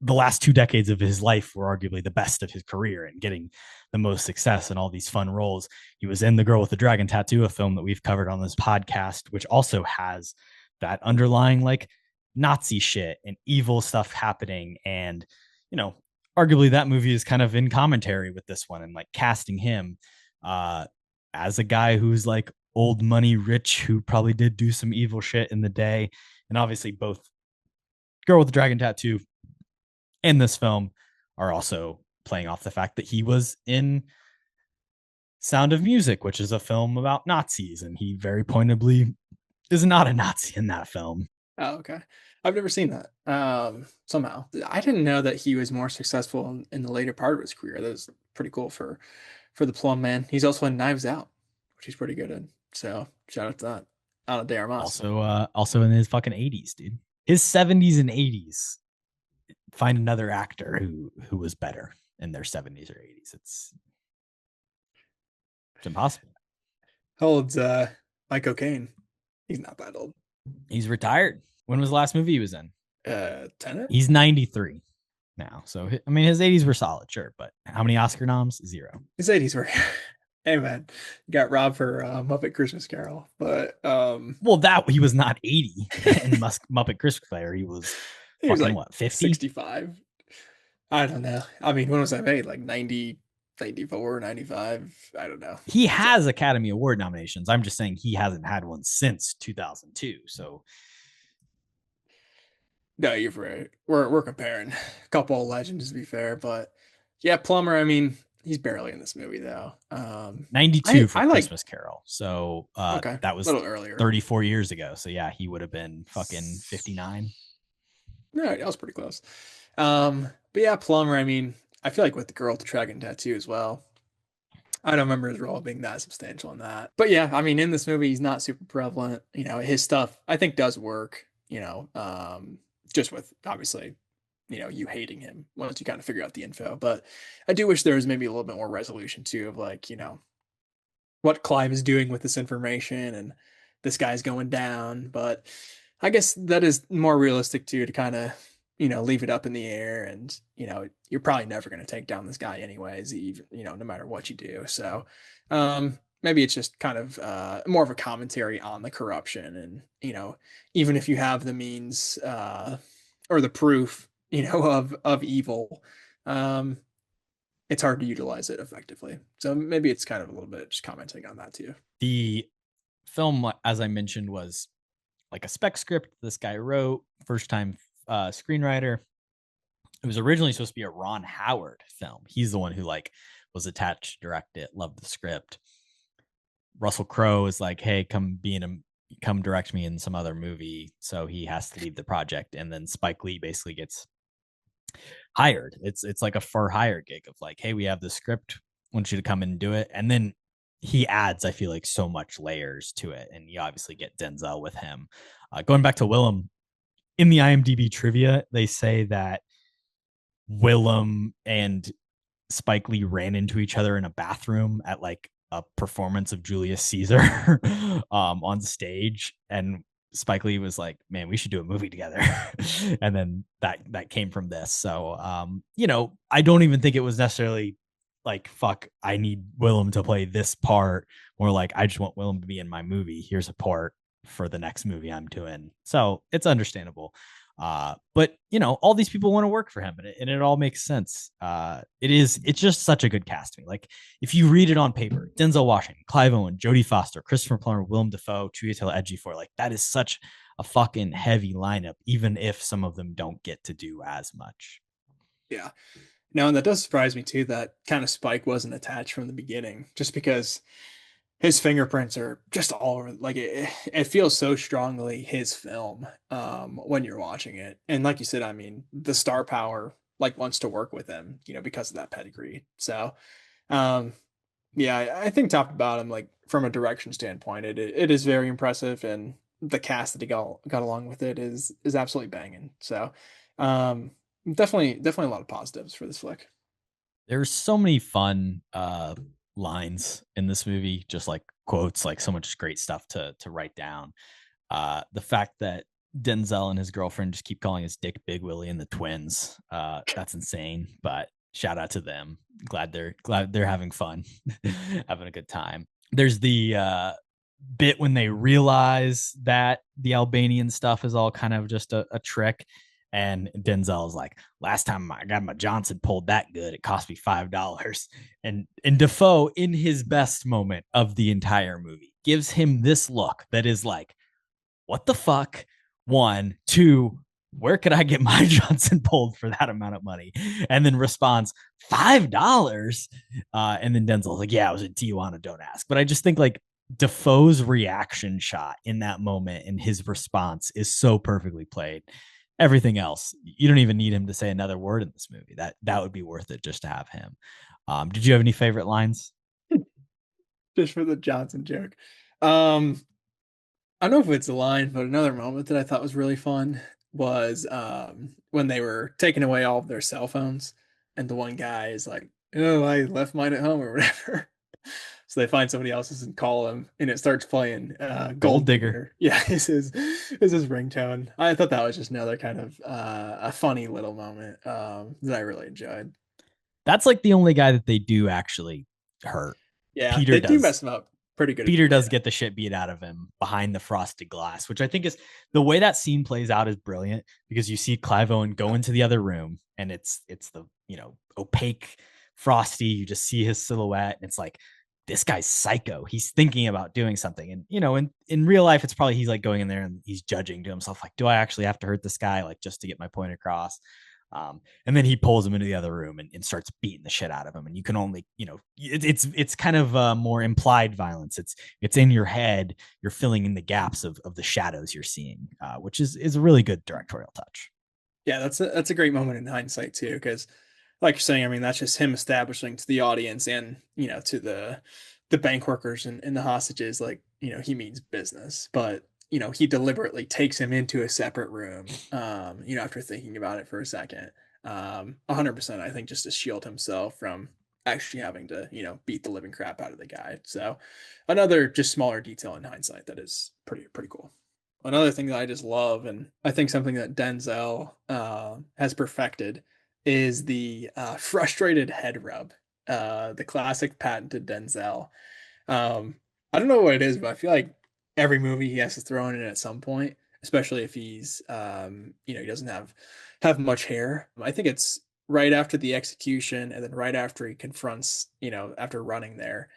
the last 2 decades of his life were arguably the best of his career and getting the most success and all these fun roles. He was in The Girl with the Dragon Tattoo, a film that we've covered on this podcast, which also has that underlying Nazi shit and evil stuff happening. And, arguably that movie is kind of in commentary with this one and casting him as a guy who's old money rich, who probably did do some evil shit in the day. And obviously both Girl with the Dragon Tattoo and this film are also playing off the fact that he was in Sound of Music, which is a film about Nazis, and he very pointably is not a Nazi in that film. Oh, okay. I've never seen that. Somehow I didn't know that he was more successful in the later part of his career. That was pretty cool for the Plum Man. He's also in Knives Out, which he's pretty good in. So shout out to that. Ana de Armas. Also in his fucking 80s, dude. His 70s and 80s. Find another actor who was better in their 70s or 80s. It's impossible. How old's Mike O'Kane? He's not that old. He's retired. When was the last movie he was in? Tenet? He's 93 now. So, I mean, his 80s were solid, sure. But how many Oscar noms? 0. His 80s were Hey man, got robbed for Muppet Christmas Carol, but Well, that he was not 80 in Muppet Christmas Carol. He was he was fucking like what, 50? 65. I don't know. I mean, when was that made? Like 90, 94, 95? I don't know. He So, has Academy Award nominations. I'm just saying he hasn't had one since 2002. So no, you're right. We're comparing a couple of legends to be fair, but yeah, Plumber. I mean, he's barely in this movie though. 92 for I like Christmas Carol. So okay, that a was little earlier. 34 years ago. So yeah, he would have been fucking 59. No, that was pretty close. But yeah, Plumber. I mean, I feel like with the girl with the dragon tattoo as well. I don't remember his role being that substantial in that. But yeah, I mean, in this movie, he's not super prevalent. You know, his stuff I think does work. You know, just with obviously, you know, you hating him once you kind of figure out the info. But I do wish there was maybe a little bit more resolution too of like, you know, what Clive is doing with this information and this guy's going down. But I guess that is more realistic too to kind of, you know, leave it up in the air and, you know, you're probably never going to take down this guy anyways, even, you know, no matter what you do. So maybe it's just kind of more of a commentary on the corruption and, you know, even if you have the means or the proof, you know, of evil, it's hard to utilize it effectively. So maybe it's kind of a little bit just commenting on that too. The film, as I mentioned, was like a spec script this guy wrote, first time screenwriter. It was originally supposed to be a Ron Howard film. He's the one who like was attached to direct it, loved the script. Russell Crowe is like, hey, come direct me in some other movie. So he has to leave the project. And then Spike Lee basically gets hired. It's like a for hire gig of like, hey, we have the script, want you to come in and do it. And then he adds, I feel like, so much layers to it. And you obviously get Denzel with him. Going back to Willem, in the IMDb trivia, they say that Willem and Spike Lee ran into each other in a bathroom at like a performance of Julius Caesar on stage. And Spike Lee was like, man, we should do a movie together. And then that came from this. So, you know, I don't even think it was necessarily like, fuck, I need Willem to play this part. More like, I just want Willem to be in my movie. Here's a part for the next movie I'm doing. So it's understandable. But you know, all these people want to work for him, and it all makes sense. It's just such a good casting. Like if you read it on paper, Denzel Washington, Clive Owen, Jodie Foster, Christopher Plummer, Willem Dafoe, Chiwetel Ejiofor, like that is such a fucking heavy lineup, even if some of them don't get to do as much. Yeah. No, and that does surprise me too that kind of Spike wasn't attached from the beginning, just because his fingerprints are just all over. Like it feels so strongly his film when you're watching it. And like you said, I mean, the star power like wants to work with him, you know, because of that pedigree. So um, yeah, I think top to bottom, like from a direction standpoint, it is very impressive, and the cast that he got along with it is absolutely banging. So um, definitely a lot of positives for this flick. There's so many fun lines in this movie, just like quotes, like so much great stuff to write down. The fact that Denzel and his girlfriend just keep calling his dick Big Willie and the twins, that's insane. But shout out to them. Glad they're having fun, having a good time. There's the bit when they realize that the Albanian stuff is all kind of just a trick. And Denzel's like, last time I got my Johnson pulled that good, it cost me $5. And Defoe, in his best moment of the entire movie, gives him this look that is like, what the fuck? One, two, where could I get my Johnson pulled for that amount of money? And then responds, $5. And then Denzel's like, yeah, I was in Tijuana, don't ask. But I just think like Defoe's reaction shot in that moment and his response is so perfectly played. Everything else, you don't even need him to say another word in this movie. That would be worth it just to have him. Did you have any favorite lines? Just for the Johnson joke. I don't know if it's a line, but another moment that I thought was really fun was when they were taking away all of their cell phones, and the one guy is like, "Oh, I left mine at home" or whatever. So they find somebody else's and call him, and it starts playing Gold Digger. Yeah, is his ringtone. I thought that was just another kind of a funny little moment that I really enjoyed. That's like the only guy that they do actually hurt. Yeah, Peter they do does. mess him up pretty good. Peter does get the shit beat out of him behind the frosted glass, which I think is the way that scene plays out is brilliant because you see Clive Owen go into the other room and it's the, opaque frosty. You just see his silhouette and it's like, this guy's psycho. He's thinking about doing something. And, in real life, it's probably he's like going in there and he's judging to himself, like, do I actually have to hurt this guy? Like, just to get my point across. And then he pulls him into the other room and starts beating the shit out of him. And you can only, it's kind of more implied violence. It's in your head. You're filling in the gaps of the shadows you're seeing, which is a really good directorial touch. Yeah, that's a great moment in hindsight too, because like you're saying, I mean, that's just him establishing to the audience and, to the bank workers and the hostages, like, he means business, but, he deliberately takes him into a separate room, after thinking about it for a second, 100%, I think, just to shield himself from actually having to, beat the living crap out of the guy. So another just smaller detail in hindsight that is pretty cool. Another thing that I just love, and I think something that Denzel has perfected, is the frustrated head rub, the classic patented Denzel. I don't know what it is, but I feel like every movie he has to throw in at some point, especially if he's, he doesn't have much hair. I think it's right after the execution, and then right after he confronts, after running there,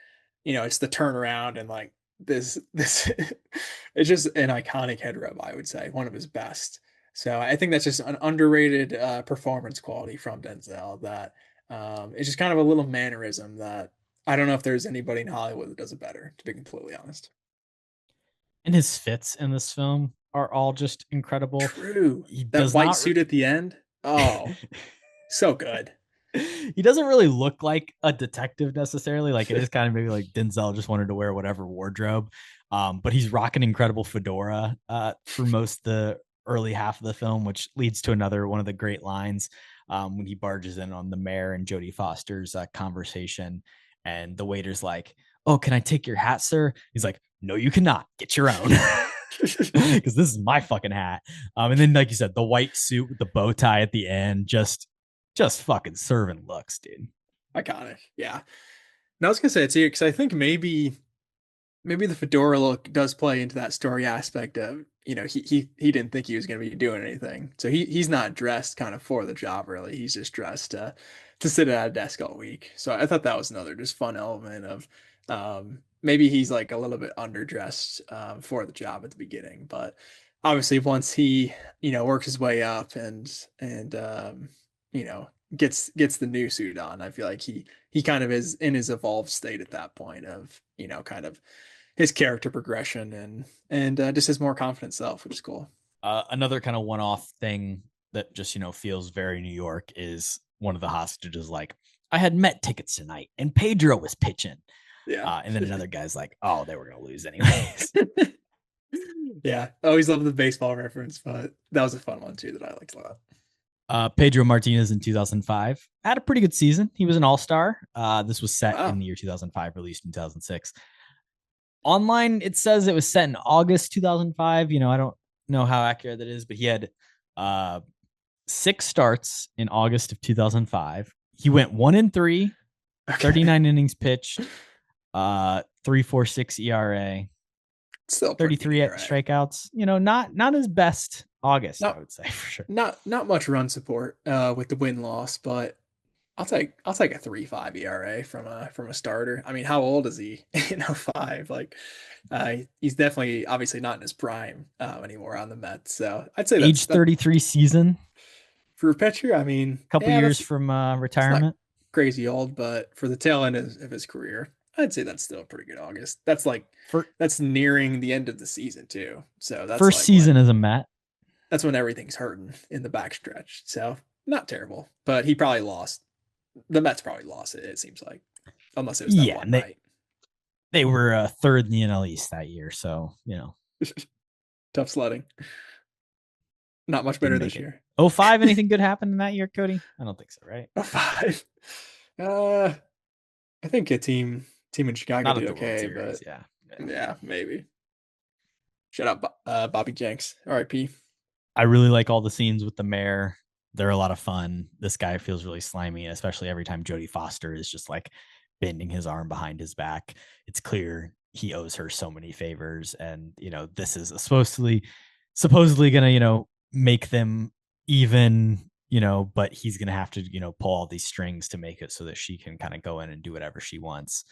it's the turnaround and like this it's just an iconic head rub, I would say, one of his best. So I think that's just an underrated performance quality from Denzel that it's just kind of a little mannerism that I don't know if there's anybody in Hollywood that does it better, to be completely honest. And his fits in this film are all just incredible. True. He That does white not suit at the end. Oh, so good. He doesn't really look like a detective necessarily. Like, it is kind of maybe like Denzel just wanted to wear whatever wardrobe. But he's rocking incredible fedora for most the early half of the film, which leads to another one of the great lines when he barges in on the mayor and Jodie Foster's conversation. And the waiter's like, "Oh, can I take your hat, sir?" He's like, "No, you cannot. Get your own." Because this is my fucking hat. And then, like you said, the white suit with the bow tie at the end, just fucking serving looks, dude. Iconic. Yeah. And I was gonna say it too, because I think maybe the fedora look does play into that story aspect of, he didn't think he was going to be doing anything. So he's not dressed kind of for the job, really. He's just dressed to sit at a desk all week. So I thought that was another just fun element of maybe he's like a little bit underdressed for the job at the beginning. But obviously once he, works his way up and gets the new suit on, I feel like he kind of is in his evolved state at that point of, kind of his character progression and just his more confident self, which is cool. Another kind of one-off thing that just, feels very New York is one of the hostages like, "I had Met tickets tonight and Pedro was pitching." Yeah. And then another guy's like, "Oh, they were going to lose anyways." Yeah. I always love the baseball reference, but that was a fun one too that I liked a lot. Pedro Martinez in 2005 had a pretty good season. He was an all-star. This was set in the year 2005, released in 2006. Online, it says it was set in August 2005. I don't know how accurate that is, but he had 6 starts in August of 2005. He went 1-3, 39 innings pitched, 3.46 ERA, Still 33 strikeouts. Not his best August, I would say, for sure. Not much run support with the win-loss, but I'll take a 3.5 ERA from a starter. I mean, how old is he? 5. Like, he's definitely obviously not in his prime anymore on the Mets. So I'd say age 33 season for a pitcher. I mean, a couple years from retirement. Crazy old, but for the tail end of his career, I'd say that's still a pretty good August. That's that's nearing the end of the season too. So that's first season as a Met. That's when everything's hurting in the backstretch. So not terrible, but he probably lost. The Mets probably lost it. It seems like, unless it was that one night. They were third in the NL East that year, so tough sledding. Not much better this year. 05, anything good happened in that year, Cody? I don't think so, right? 05. I think a team in Chicago did okay, but yeah, maybe. Shout out Bobby Jenks, R.I.P. I really like all the scenes with the mayor. They're a lot of fun. This guy feels really slimy, especially every time Jodie Foster is just like bending his arm behind his back. It's clear he owes her so many favors, and this is supposedly gonna make them even, but he's gonna have to pull all these strings to make it so that she can kind of go in and do whatever she wants.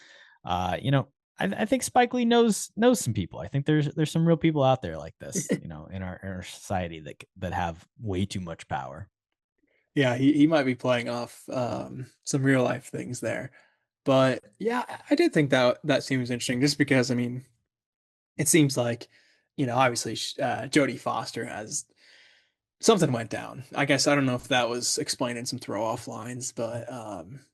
I think Spike Lee knows some people. I think there's some real people out there like this, in our society that have way too much power. Yeah, he might be playing off some real life things there. But yeah, I did think that seems interesting just because, I mean, it seems like, obviously Jodie Foster has something went down. I guess I don't know if that was explained in some throw off lines, but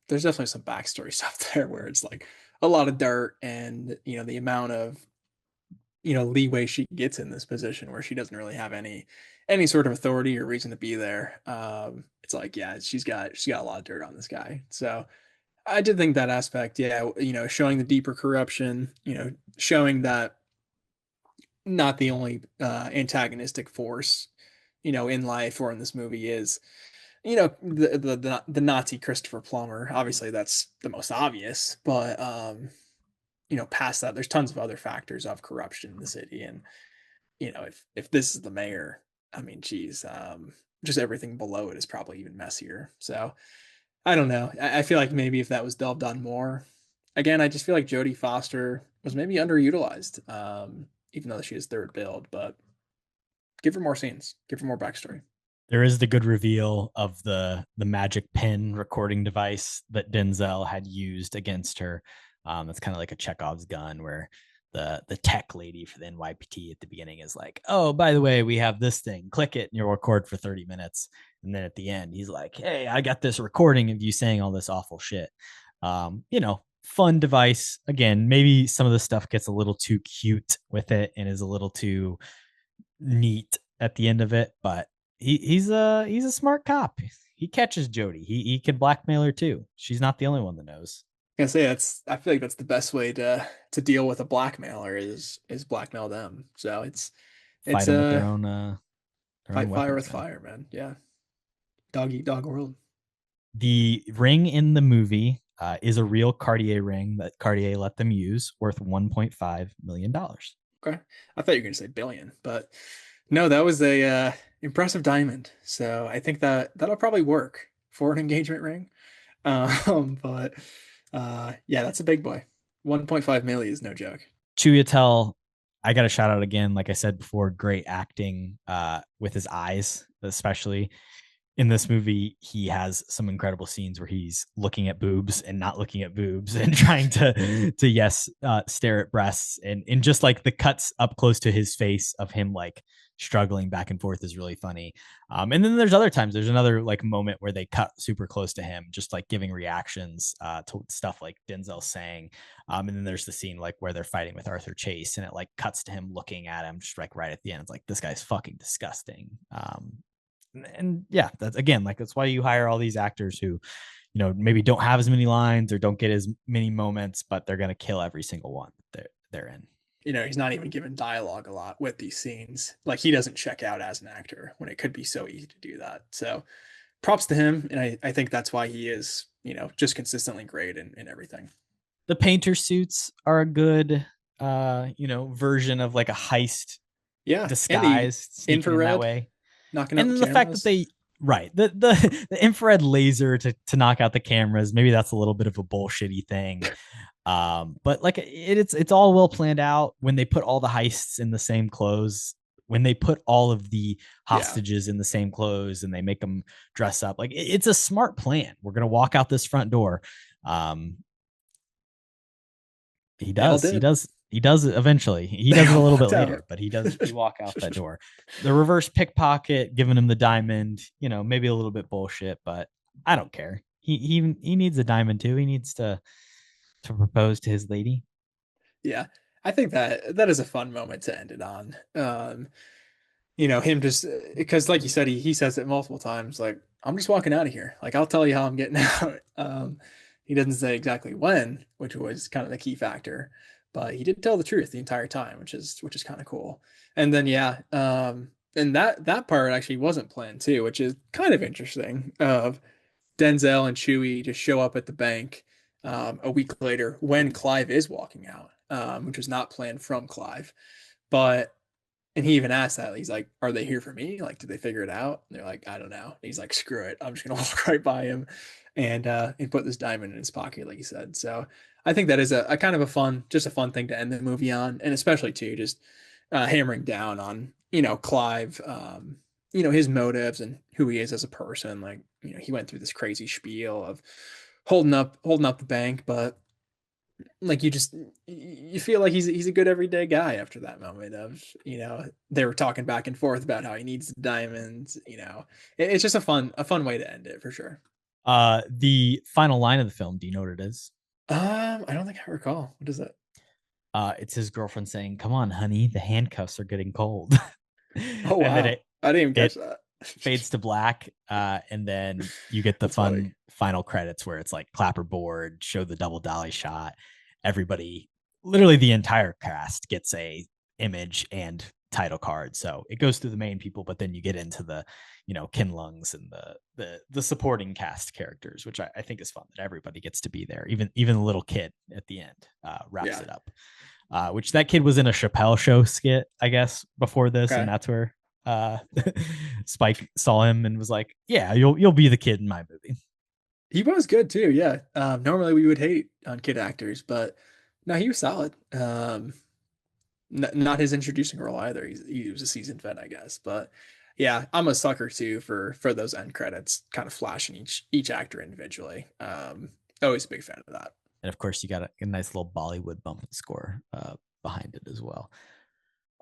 there's definitely some backstory stuff there where it's like a lot of dirt and, the amount of, leeway she gets in this position where she doesn't really have any sort of authority or reason to be there. It's like, yeah, she's got a lot of dirt on this guy. So I did think that aspect, yeah, showing the deeper corruption, showing that not the only antagonistic force, in life or in this movie is, the Nazi Christopher Plummer. Obviously, that's the most obvious, but past that, there's tons of other factors of corruption in the city, and if this is the mayor, I mean, geez, just everything below it is probably even messier. So I don't know. I feel like maybe if that was delved on more, again, I just feel like Jodie Foster was maybe underutilized, even though she is third build, but give her more scenes, give her more backstory. There is the good reveal of the magic pen recording device that Denzel had used against her. That's kind of like a Chekhov's gun, where the tech lady for the NYPD at the beginning is like, oh, by the way, we have this thing, click it and you'll record for 30 minutes. And then at the end, he's like, hey, I got this recording of you saying all this awful shit. Fun device. Again, maybe some of the stuff gets a little too cute with it and is a little too neat at the end of it, but he's a smart cop. He catches Jodie. He could blackmail her too. She's not the only one that knows. I say I feel like that's the best way to deal with a blackmailer is blackmail them. So it's fight them with their own fight fire with man. fire, man. Yeah, dog eat dog world. The ring in the movie is a real Cartier ring that Cartier let them use, worth $1.5 million. Okay, I thought you were gonna say billion, but no, that was a impressive diamond. So I think that'll probably work for an engagement ring. But yeah, that's a big boy. 1.5 million is no joke. Chiwetel, I got a shout out again. Like I said before, great acting with his eyes, especially in this movie. He has some incredible scenes where he's looking at boobs and not looking at boobs and trying to stare at breasts, and just like the cuts up close to his face of him like struggling back and forth is really funny. And then there's other times, there's another like moment where they cut super close to him, just like giving reactions to stuff like Denzel saying. And then there's the scene like where they're fighting with Arthur Chase, and it like cuts to him looking at him just like right at the end. It's like, this guy's fucking disgusting. And yeah, that's why you hire all these actors who, maybe don't have as many lines or don't get as many moments, but they're going to kill every single one they're in. He's not even given dialogue a lot with these scenes. Like, he doesn't check out as an actor when it could be so easy to do that. So props to him. And I think that's why he is, just consistently great in everything. The painter suits are a good, version of like a heist disguise, infrared in that way. Knocking and out the fact that the infrared laser to knock out the cameras, maybe that's a little bit of a bullshitty thing. But like it's all well planned out when they put all the heists in the same clothes, when they put all of the hostages in the same clothes and they make them dress up. Like it's a smart plan. We're going to walk out this front door. He does it eventually. He does it a little bit later, but he walk out that door. The reverse pickpocket, giving him the diamond, maybe a little bit bullshit, but I don't care. He needs a diamond too. He needs to propose to his lady. Yeah. I think that is a fun moment to end it on. Him just, because like you said, he says it multiple times, like, I'm just walking out of here. Like, I'll tell you how I'm getting out. He doesn't say exactly when, which was kind of the key factor, but he did tell the truth the entire time, which is kind of cool. And then, and that part actually wasn't planned too, which is kind of interesting, of Denzel and Chewie just show up at the bank, a week later when Clive is walking out, which was not planned from Clive. But and he even asked that. He's like, "Are they here for me? Like, did they figure it out?" And they're like, "I don't know." And he's like, "Screw it. I'm just gonna walk right by him and put this diamond in his pocket," like you said. So I think that is a kind of a fun thing to end the movie on, and especially too just hammering down on Clive, his motives and who he is as a person. Like he went through this crazy spiel of holding up the bank, but like you feel like he's a good everyday guy after that moment of they were talking back and forth about how he needs the diamonds. It's just a fun way to end it for sure. The final line of the film, do you know what it is? I don't think I recall. What is that? It's his girlfriend saying, "Come on, honey, the handcuffs are getting cold." Oh wow. And then I didn't even catch that. fades to black, and then you get the That's fun funny. final credits where it's like clapperboard, show the double dolly shot. Everybody, literally the entire cast, gets a image and title card. So it goes through the main people, but then you get into the Kinlungs and the supporting cast characters, which I think is fun that everybody gets to be there. Even the little kid at the end wraps it up. Which that kid was in a Chappelle show skit, I guess, before this, Okay. and that's where Spike saw him and was like, "Yeah, you'll be the kid in my movie." He was good too. Yeah. Normally we would hate on kid actors, but no, he was solid. Not his introducing role either. He was a seasoned vet, I guess. But yeah, I'm a sucker too for those end credits, kind of flashing each actor individually. Always a big fan of that. And of course, you got a nice little Bollywood bump and score behind it as well.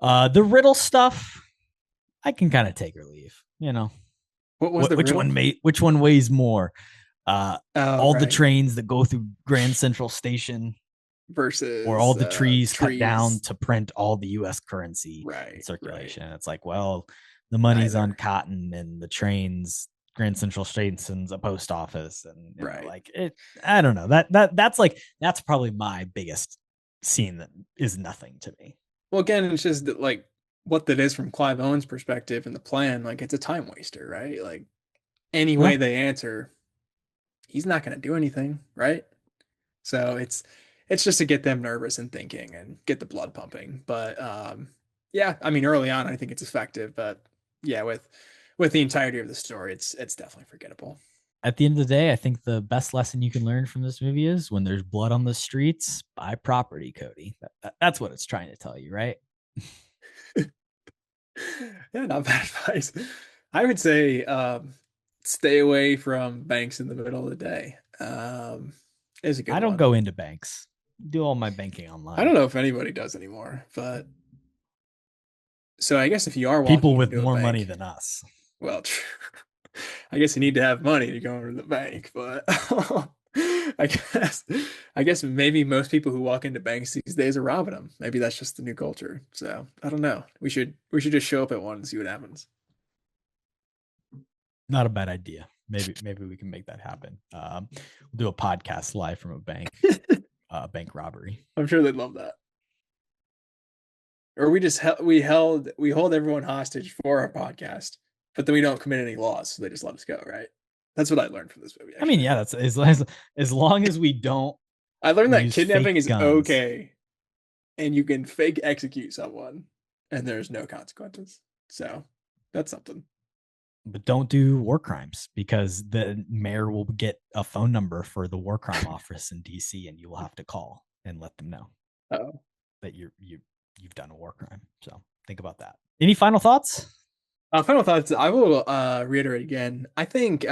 The riddle stuff, I can kind of take or leave. What was the which riddle? which one weighs more? All the Right. trains that go through Grand Central Station, Versus or all the trees cut down trees. to print all the U.S. currency in Right. circulation. It's like, well, the money's on Neither. cotton, and the trains, Grand Central Station's a post office, and Right. like it. I don't know. That's probably my biggest scene that is nothing to me. Well, again, it's just that, like what that is from Clive Owen's perspective and the plan. Like it's a time waster, right? Like any way Yeah. they answer, he's not going to do anything, right? So it's just to get them nervous and thinking and get the blood pumping. But yeah, I mean, early on, I think it's effective, but yeah, with the entirety of the story, it's definitely forgettable. At the end of the day, I think the best lesson you can learn from this movie is when there's blood on the streets, buy property, Cody. That's what it's trying to tell you, right? Yeah, not bad advice. I would say stay away from banks in the middle of the day. Is a good I don't one. go into banks. Do all my banking online. I don't know if anybody does anymore, but so I guess if you are walking People with into a more bank, money than us. well, I guess you need to have money to go into the bank, but I guess maybe most people who walk into banks these days are robbing them. Maybe that's just the new culture. So I don't know. We should just show up at one and see what happens. Not a bad idea. Maybe we can make that happen. We'll do a podcast live from a bank, bank robbery. I'm sure they'd love that. Or we hold everyone hostage for our podcast, but then we don't commit any laws, so they just let us go, right? That's what I learned from this movie. I mean, yeah, that's as long as we don't. I learned that use kidnapping fake is guns. okay, and you can fake execute someone, and there's no consequences. So that's something. But don't do war crimes, because the mayor will get a phone number for the war crime office in DC, and you will have to call and let them know Oh, that you've done a war crime. So think about that. Any final thoughts? final thoughts. I will reiterate again. I think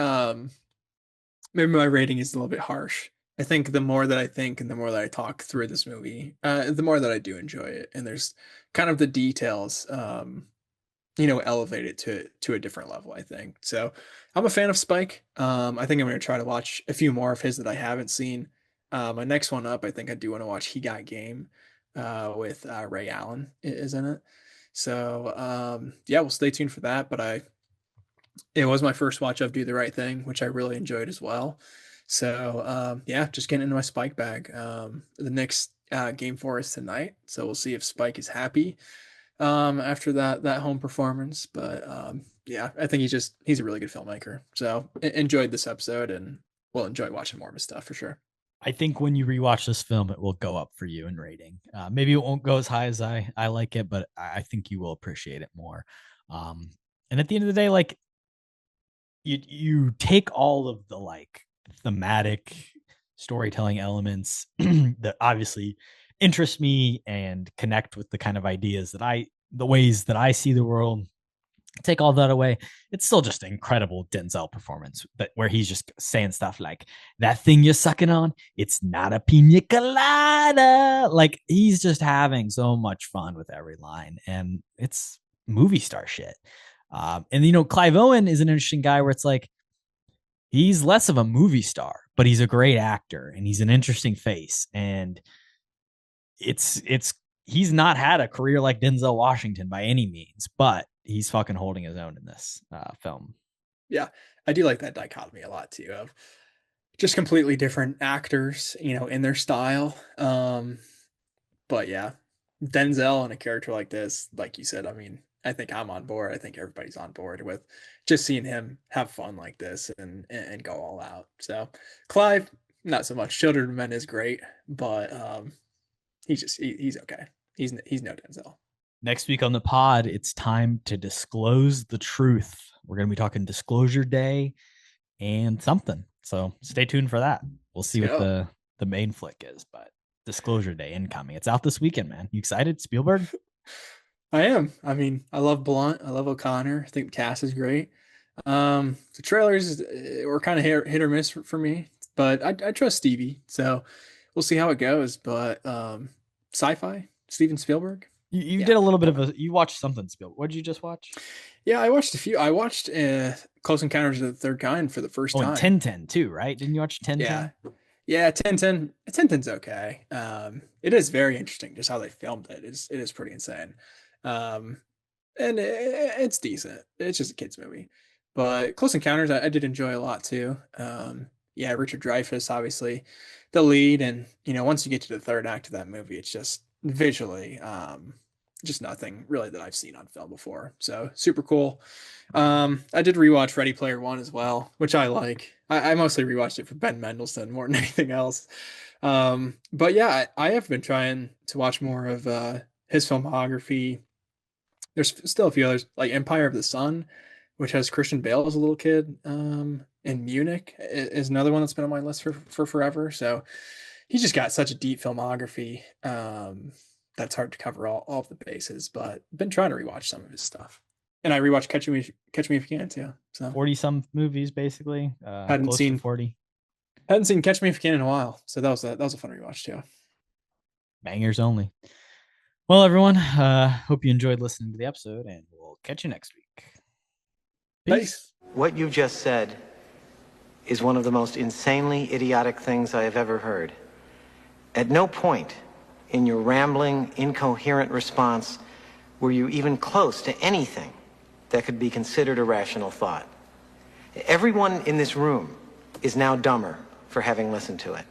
maybe my rating is a little bit harsh. I think the more that I think and the more that I talk through this movie, the more that I do enjoy it. And there's kind of the details, elevate it to a different level, I think. So I'm a fan of Spike. I think I'm going to try to watch a few more of his that I haven't seen. My next one up, I think I do want to watch He Got Game with Ray Allen is in it. So yeah, we'll stay tuned for that. But it was my first watch of Do the Right Thing, which I really enjoyed as well. So yeah, just getting into my Spike bag. The next game for us tonight, so we'll see if Spike is happy after that home performance. But yeah, I think he's a really good filmmaker. So enjoyed this episode, and we'll enjoy watching more of his stuff for sure. I think when you rewatch this film, it will go up for you in rating. Maybe it won't go as high as I like it, but I think you will appreciate it more. And at the end of the day, like you take all of the like thematic storytelling elements that obviously interest me and connect with the kind of ideas that the ways that I see the world. Take all that away, it's still just an incredible Denzel performance, but where he's just saying stuff like, that thing you're sucking on, it's not a pina colada. Like, he's just having so much fun with every line, and it's movie star shit. And Clive Owen is an interesting guy where it's like, he's less of a movie star, but he's a great actor and he's an interesting face. And he's not had a career like Denzel Washington by any means, but he's fucking holding his own in this film. Yeah, I do like that dichotomy a lot too, of just completely different actors, in their style. But yeah, Denzel and a character like this, like you said, I mean, I think I'm on board. I think everybody's on board with just seeing him have fun like this and go all out. So Clive, not so much. Children of Men is great, but he's okay. He's no Denzel. Next week on the pod, it's time to disclose the truth. We're going to be talking Disclosure Day and something. So stay tuned for that. We'll see what the main flick is, but Disclosure Day incoming. It's out this weekend, man. You excited, Spielberg? I am. I mean, I love Blunt. I love O'Connor. I think the cast is great. The trailers were kind of hit or miss for me, but I trust Stevie. So we'll see how it goes. But sci-fi, Steven Spielberg. You did a little bit of you watched something, Spielberg. What did you just watch? Yeah, I watched a few. I watched Close Encounters of the Third Kind for the first time. And 10-10 too, right? Didn't you watch 10-10? Yeah, 10-10. 10-10's okay. It is very interesting just how they filmed it. It is pretty insane. And it's decent. It's just a kid's movie. But Close Encounters, I did enjoy a lot too. Richard Dreyfuss, obviously, the lead. And, once you get to the third act of that movie, it's just visually just nothing really that I've seen on film before. So super cool. I did rewatch Ready Player One as well, which I like. I mostly rewatched it for Ben Mendelsohn more than anything else. But yeah, I have been trying to watch more of his filmography. There's still a few others, like Empire of the Sun, which has Christian Bale as a little kid. And Munich is another one that's been on my list for forever. So he's just got such a deep filmography. That's hard to cover all of the bases, but been trying to rewatch some of his stuff. And I rewatched Catch Me If You Can too. So 40 some movies basically. Hadn't seen 40. Hadn't seen Catch Me If You Can in a while. So that was a fun rewatch too. Bangers only. Well, everyone, hope you enjoyed listening to the episode, and we'll catch you next week. Peace. What you just said is one of the most insanely idiotic things I have ever heard. At no point in your rambling, incoherent response were you even close to anything that could be considered a rational thought. Everyone in this room is now dumber for having listened to it.